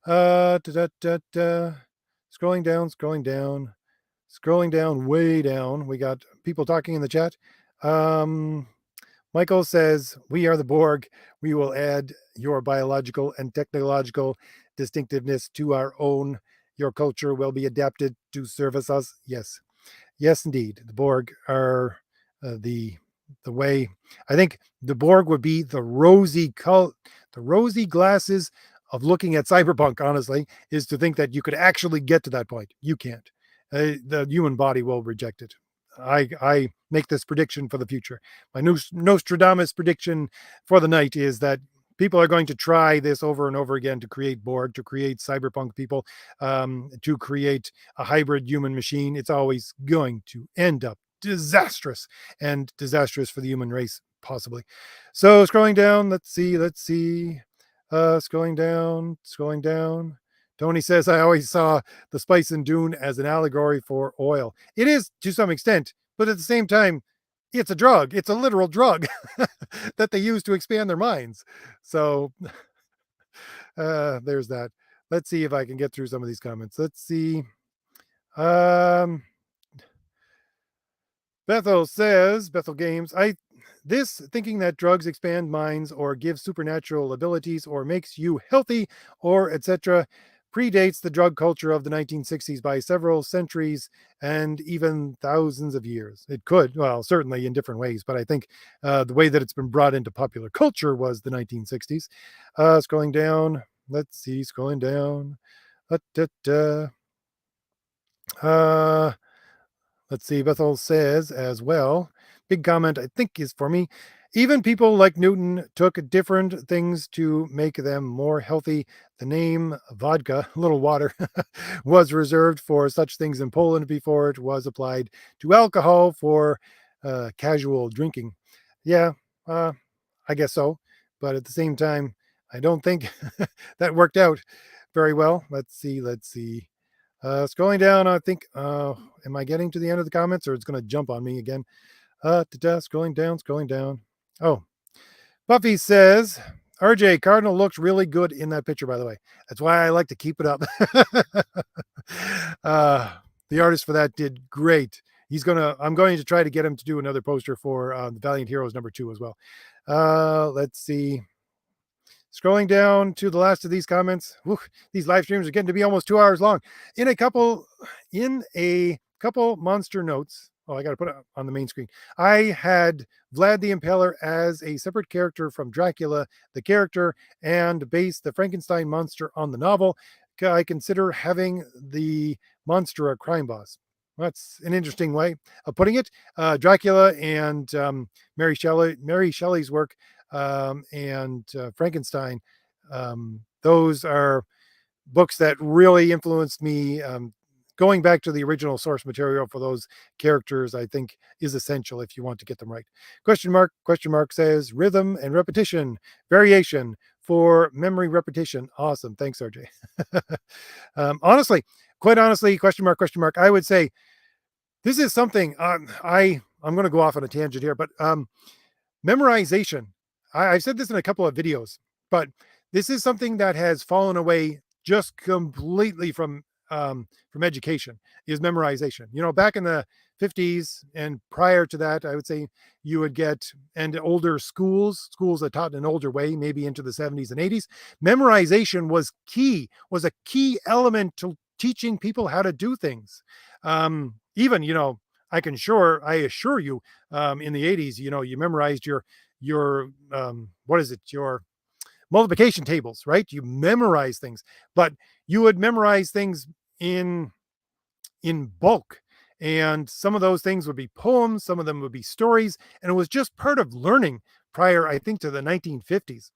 Da, da, da, da. Scrolling down, scrolling down, scrolling down, way down. We got people talking in the chat. Michael says, "We are the Borg. We will add your biological and technological distinctiveness to our own. Your culture will be adapted to service us." Yes, yes, indeed. The Borg are the way. I think the Borg would be the rosy glasses of looking at cyberpunk. Honestly, is to think that you could actually get to that point. You can't. The human body will reject it. I make this prediction for the future. My Nostradamus prediction for the night is that people are going to try this over and over again to create Borg, to create cyberpunk people, to create a hybrid human machine. It's always going to end up disastrous, and disastrous for the human race, possibly. So scrolling down, let's see. Scrolling down. Tony says, I always saw the spice in Dune as an allegory for oil. It is to some extent, but at the same time, it's a drug. It's a literal drug that they use to expand their minds. So there's that. Let's see if I can get through some of these comments. Let's see. Bethel says, Bethel Games, thinking that drugs expand minds or give supernatural abilities or makes you healthy or etc. predates the drug culture of the 1960s by several centuries and even thousands of years. It could, well, certainly in different ways, but I think the way that it's been brought into popular culture was the 1960s. Scrolling down, let's see, scrolling down. Let's see, Bethel says as well, big comment I think is for me. Even people like Newton took different things to make them more healthy. The name vodka, a little water, was reserved for such things in Poland before it was applied to alcohol for casual drinking. Yeah, I guess so. But at the same time, I don't think that worked out very well. Let's see. Scrolling down, I think, am I getting to the end of the comments or it's going to jump on me again? Scrolling down. Oh, Buffy says, RJ Cardinal looks really good in that picture, by the way. That's why I like to keep it up. The artist for that did great. I'm going to try to get him to do another poster for the Valiant Heroes #2 as well. Let's see. Scrolling down to the last of these comments. Whew, these live streams are getting to be almost 2 hours long. In a couple monster notes. Oh, I got to put it on the main screen. I had Vlad the Impaler as a separate character from Dracula, the character, and based the Frankenstein monster on the novel. I consider having the monster a crime boss. That's an interesting way of putting it. Dracula and Mary Shelley's work and Frankenstein. Those are books that really influenced me. Going back to the original source material for those characters, I think is essential if you want to get them right. Question mark says rhythm and repetition, variation for memory repetition. Awesome. Thanks, RJ. Quite honestly, question mark, I would say this is something I'm going to go off on a tangent here, but memorization. I've said this in a couple of videos, but this is something that has fallen away just completely from education, is memorization. You know, back in the 50s and prior to that, I would say you would get, and older schools that taught in an older way, maybe into the 70s and 80s, memorization was a key element to teaching people how to do things. Even, you know, I assure you, in the 80s, you know, you memorized your your multiplication tables, right? You memorize things, but you would memorize things in bulk. And some of those things would be poems, some of them would be stories, and it was just part of learning prior, I think, to the 1950s.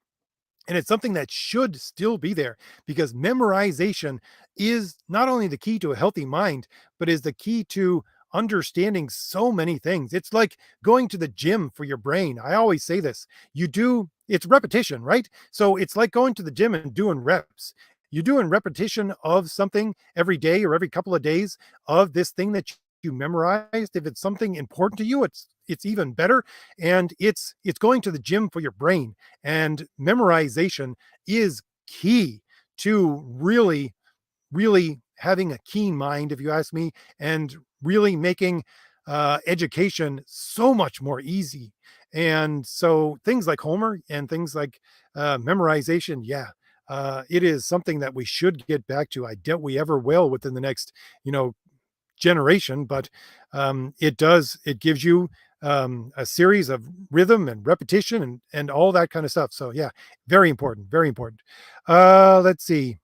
And it's something that should still be there, because memorization is not only the key to a healthy mind, but is the key to understanding so many things. It's like going to the gym for your brain. I always say this. It's repetition, right? So it's like going to the gym and doing reps. you doing repetition of something every day or every couple of days of this thing that you memorized. If it's something important to you, it's even better. And it's going to the gym for your brain. And memorization is key to really having a keen mind, if you ask me, and really making education so much more easy. And so things like Homer and things like memorization, yeah, it is something that we should get back to. I doubt we ever will within the next, you know, generation, but it gives you a series of rhythm and repetition and all that kind of stuff. So yeah, very important, very important. Let's see.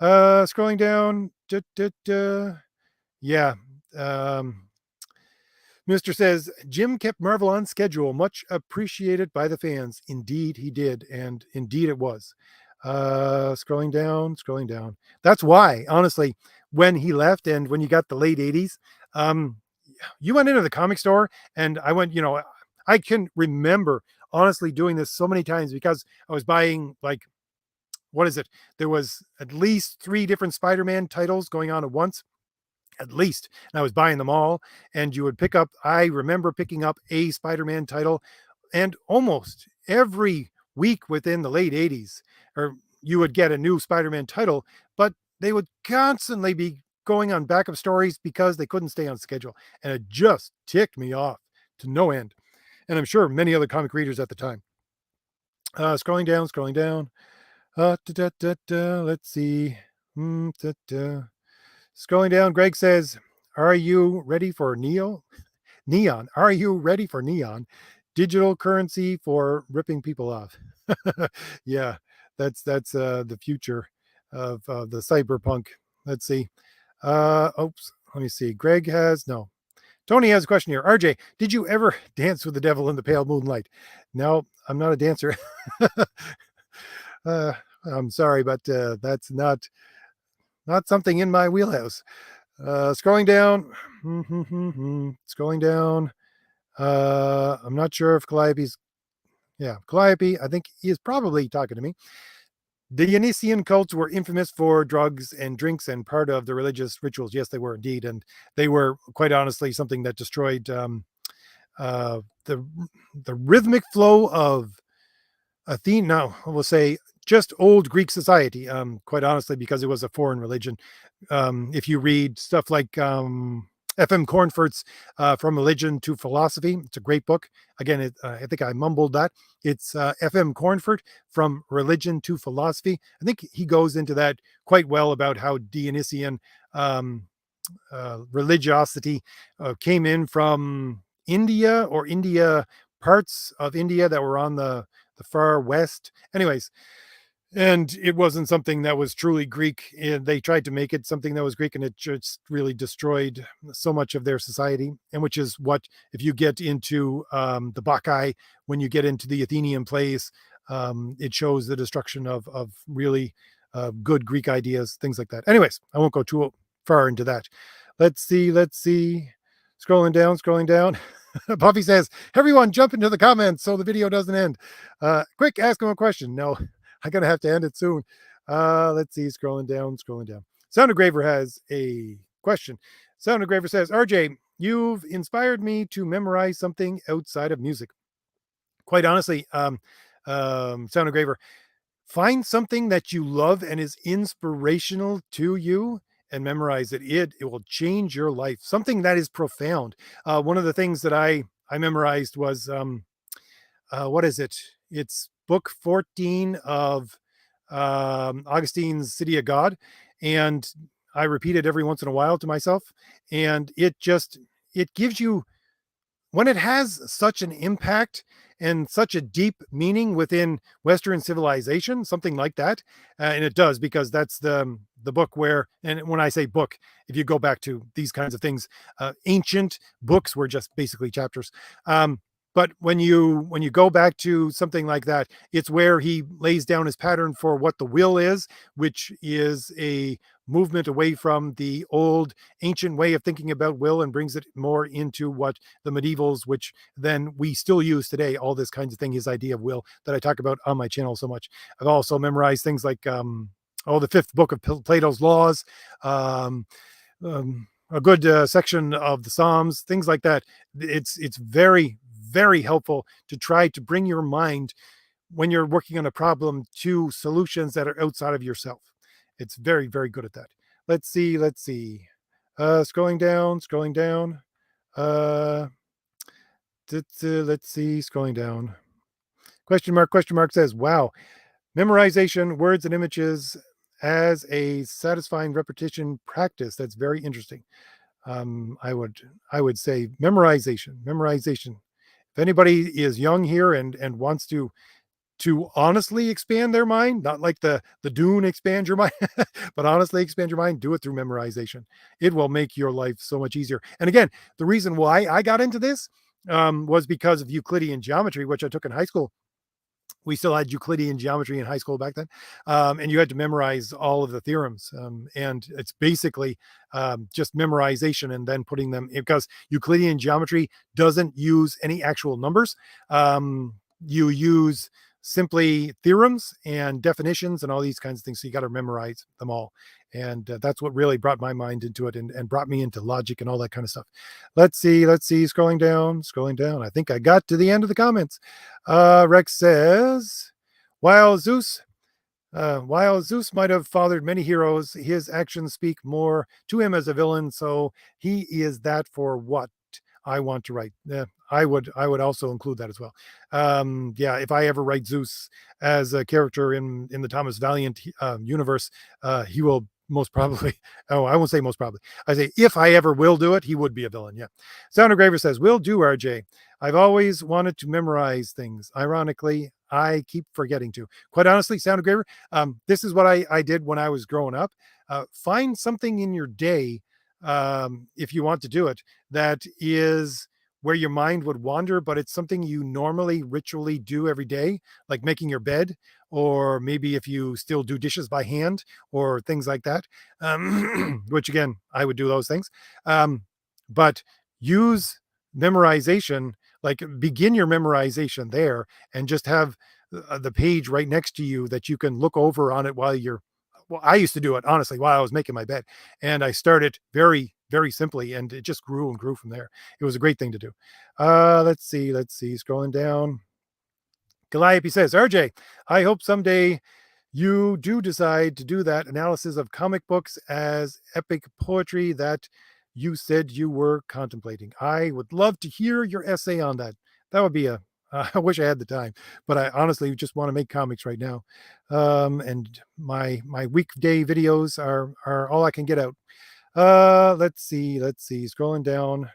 Scrolling down. Yeah. Um, Mr. says Jim kept Marvel on schedule, much appreciated by the fans. Indeed, he did, and indeed it was. Scrolling down, scrolling down. That's why, honestly, when he left and when you got the late 80s, um, you went into the comic store and I went, you know, I can remember honestly doing this so many times because I was buying like what is it? There was at least 3 different Spider-Man titles going on at once, at least. And I was buying them all. And you would pick up, I remember picking up a Spider-Man title, and almost every week within the late 80s, or you would get a new Spider-Man title, but they would constantly be going on backup stories because they couldn't stay on schedule. And it just ticked me off to no end. And I'm sure many other comic readers at the time. Scrolling down, scrolling down. Let's see. Scrolling down, Greg says, "Are you ready for Neon? Are you ready for Neon? Digital currency for ripping people off." Yeah, that's the future of the cyberpunk. Let's see. Oops. Let me see. Greg has no. Tony has a question here. RJ, did you ever dance with the devil in the pale moonlight? No, I'm not a dancer. uh, I'm sorry, but that's not something in my wheelhouse. Scrolling down, scrolling down. I'm not sure if Calliope. I think he is probably talking to me. The Dionysian cults were infamous for drugs and drinks and part of the religious rituals. Yes, they were indeed, and they were quite honestly something that destroyed uh, the the rhythmic flow of Athene. No, we'll say just old Greek society. Quite honestly, because it was a foreign religion. If you read stuff like F.M. Cornfort's From Religion to Philosophy, it's a great book. Again, I think I mumbled that. It's F.M. Cornfort, From Religion to Philosophy. I think he goes into that quite well about how Dionysian religiosity came in from India or India parts of India that were on the far west. Anyways, and it wasn't something that was truly Greek. And they tried to make it something that was Greek, and it just really destroyed so much of their society. And which is what, if you get into the Bacchae, when you get into the Athenian plays, it shows the destruction of really good Greek ideas, things like that. Anyways, I won't go too far into that. Let's see. Let's see. Scrolling down, scrolling down. Puffy says, everyone jump into the comments so the video doesn't end. Quick, ask him a question. No, I'm going to have to end it soon. Let's see. Scrolling down, scrolling down. Sound Graver has a question. Sound Graver says, RJ, you've inspired me to memorize something outside of music. Quite honestly, Sound Graver, find something that you love and is inspirational to you and memorize it. It will change your life. Something that is profound. One of the things that I memorized was what is it? It's book 14 of Augustine's City of God, and I repeat it every once in a while to myself, and it gives you, when it has such an impact and such a deep meaning within Western civilization, something like that, and it does, because that's the book where, and when I say book, if you go back to these kinds of things, ancient books were just basically chapters. But when you go back to something like that, it's where he lays down his pattern for what the will is, which is a movement away from the old ancient way of thinking about will and brings it more into what the medievals, which then we still use today, all this kinds of thing, his idea of will that I talk about on my channel so much. I've also memorized things like the fifth book of Plato's Laws, a good section of the Psalms, things like that. It's very, very helpful to try to bring your mind, when you're working on a problem, to solutions that are outside of yourself. It's very, very good at that. Let's see. Scrolling down. Uh, let's see, scrolling down. Question mark says, wow, memorization, words and images as a satisfying repetition practice. That's very interesting. I would say memorization. If anybody is young here and wants to honestly expand their mind, not like the Dune expand your mind, but honestly expand your mind, do it through memorization. It will make your life so much easier. And again, the reason why I got into this was because of Euclidean geometry, which I took in high school. We still had Euclidean geometry in high school back then, and you had to memorize all of the theorems. And it's basically just memorization and then putting them, because Euclidean geometry doesn't use any actual numbers. You use simply theorems and definitions and all these kinds of things. So you got to memorize them all. And that's what really brought my mind into it and brought me into logic and all that kind of stuff. Let's see. Scrolling down. I think I got to the end of the comments. Rex says, while Zeus might have fathered many heroes, his actions speak more to him as a villain. So he is that for what I want to write. I would also include that as well. If I ever write Zeus as a character in the Thomas Valiant universe, he will most probably, I won't say most probably, I say if I ever will do it, he would be a villain. Yeah. Sound Engraver says, will do, RJ. I've always wanted to memorize things. Ironically, I keep forgetting to. Quite honestly, Sound Engraver, this is what I did when I was growing up. Find something in your day, if you want to do it, that is where your mind would wander, but it's something you normally ritually do every day, like making your bed, or maybe if you still do dishes by hand or things like that, which again, I would do those things. But use memorization, like begin your memorization there and just have the page right next to you that you can look over on it while you're, well, I used to do it honestly while I was making my bed, and I started very, very simply, and it just grew and grew from there. It was a great thing to do. Let's see, scrolling down. Calliope says, RJ, I hope someday you do decide to do that analysis of comic books as epic poetry that you said you were contemplating. I would love to hear your essay on that. That would be a I wish I had the time, but I honestly just want to make comics right now. And my weekday videos are all I can get out. Let's see, scrolling down.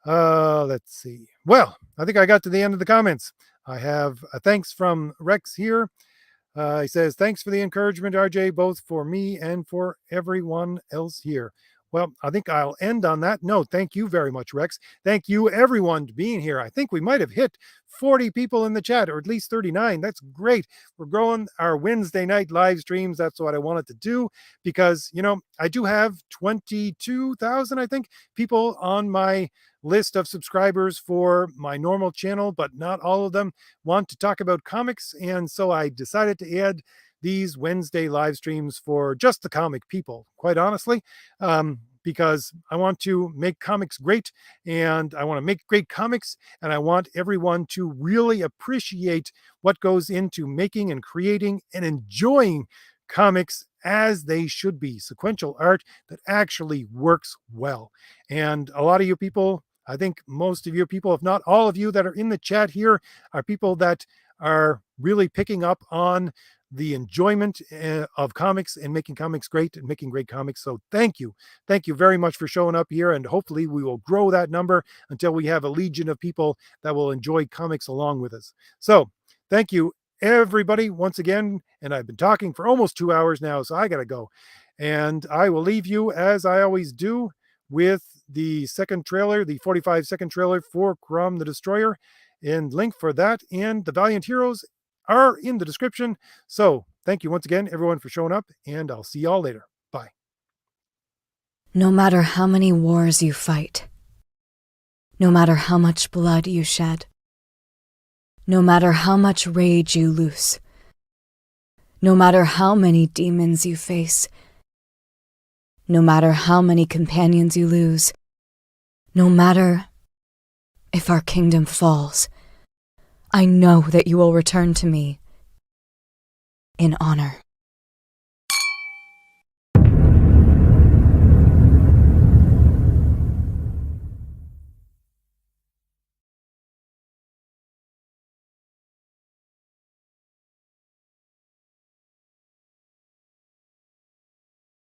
Let's see. Well, I think I got to the end of the comments. I have a thanks from Rex here. He says, thanks for the encouragement, RJ, both for me and for everyone else here. Well, I think I'll end on that note. Thank you very much, Rex. Thank you, everyone, for being here. I think we might have hit 40 people in the chat, or at least 39. That's great. We're growing our Wednesday night live streams. That's what I wanted to do because, I do have 22,000, I think, people on my list of subscribers for my normal channel, but not all of them want to talk about comics. And so I decided to add these Wednesday live streams for just the comic people, quite honestly, because I want to make comics great, and I want to make great comics, and I want everyone to really appreciate what goes into making and creating and enjoying comics as they should be, sequential art that actually works well. And a lot of you people, I think most of you people, if not all of you that are in the chat here, are people that are really picking up on the enjoyment of comics and making comics great and making great comics. So thank you very much for showing up here, and hopefully we will grow that number until we have a legion of people that will enjoy comics along with us. So thank you everybody once again, and I've been talking for almost 2 hours now, so I gotta go, and I will leave you as I always do with the second trailer, the 45-second trailer for Crom the Destroyer, and link for that and the Valiant Heroes are in the description. So thank you once again, everyone, for showing up, and I'll see y'all later. Bye. No matter how many wars you fight, no matter how much blood you shed, no matter how much rage you loose, No matter how many demons you face, no matter how many companions you lose, no matter if our kingdom falls, I know that you will return to me in honor.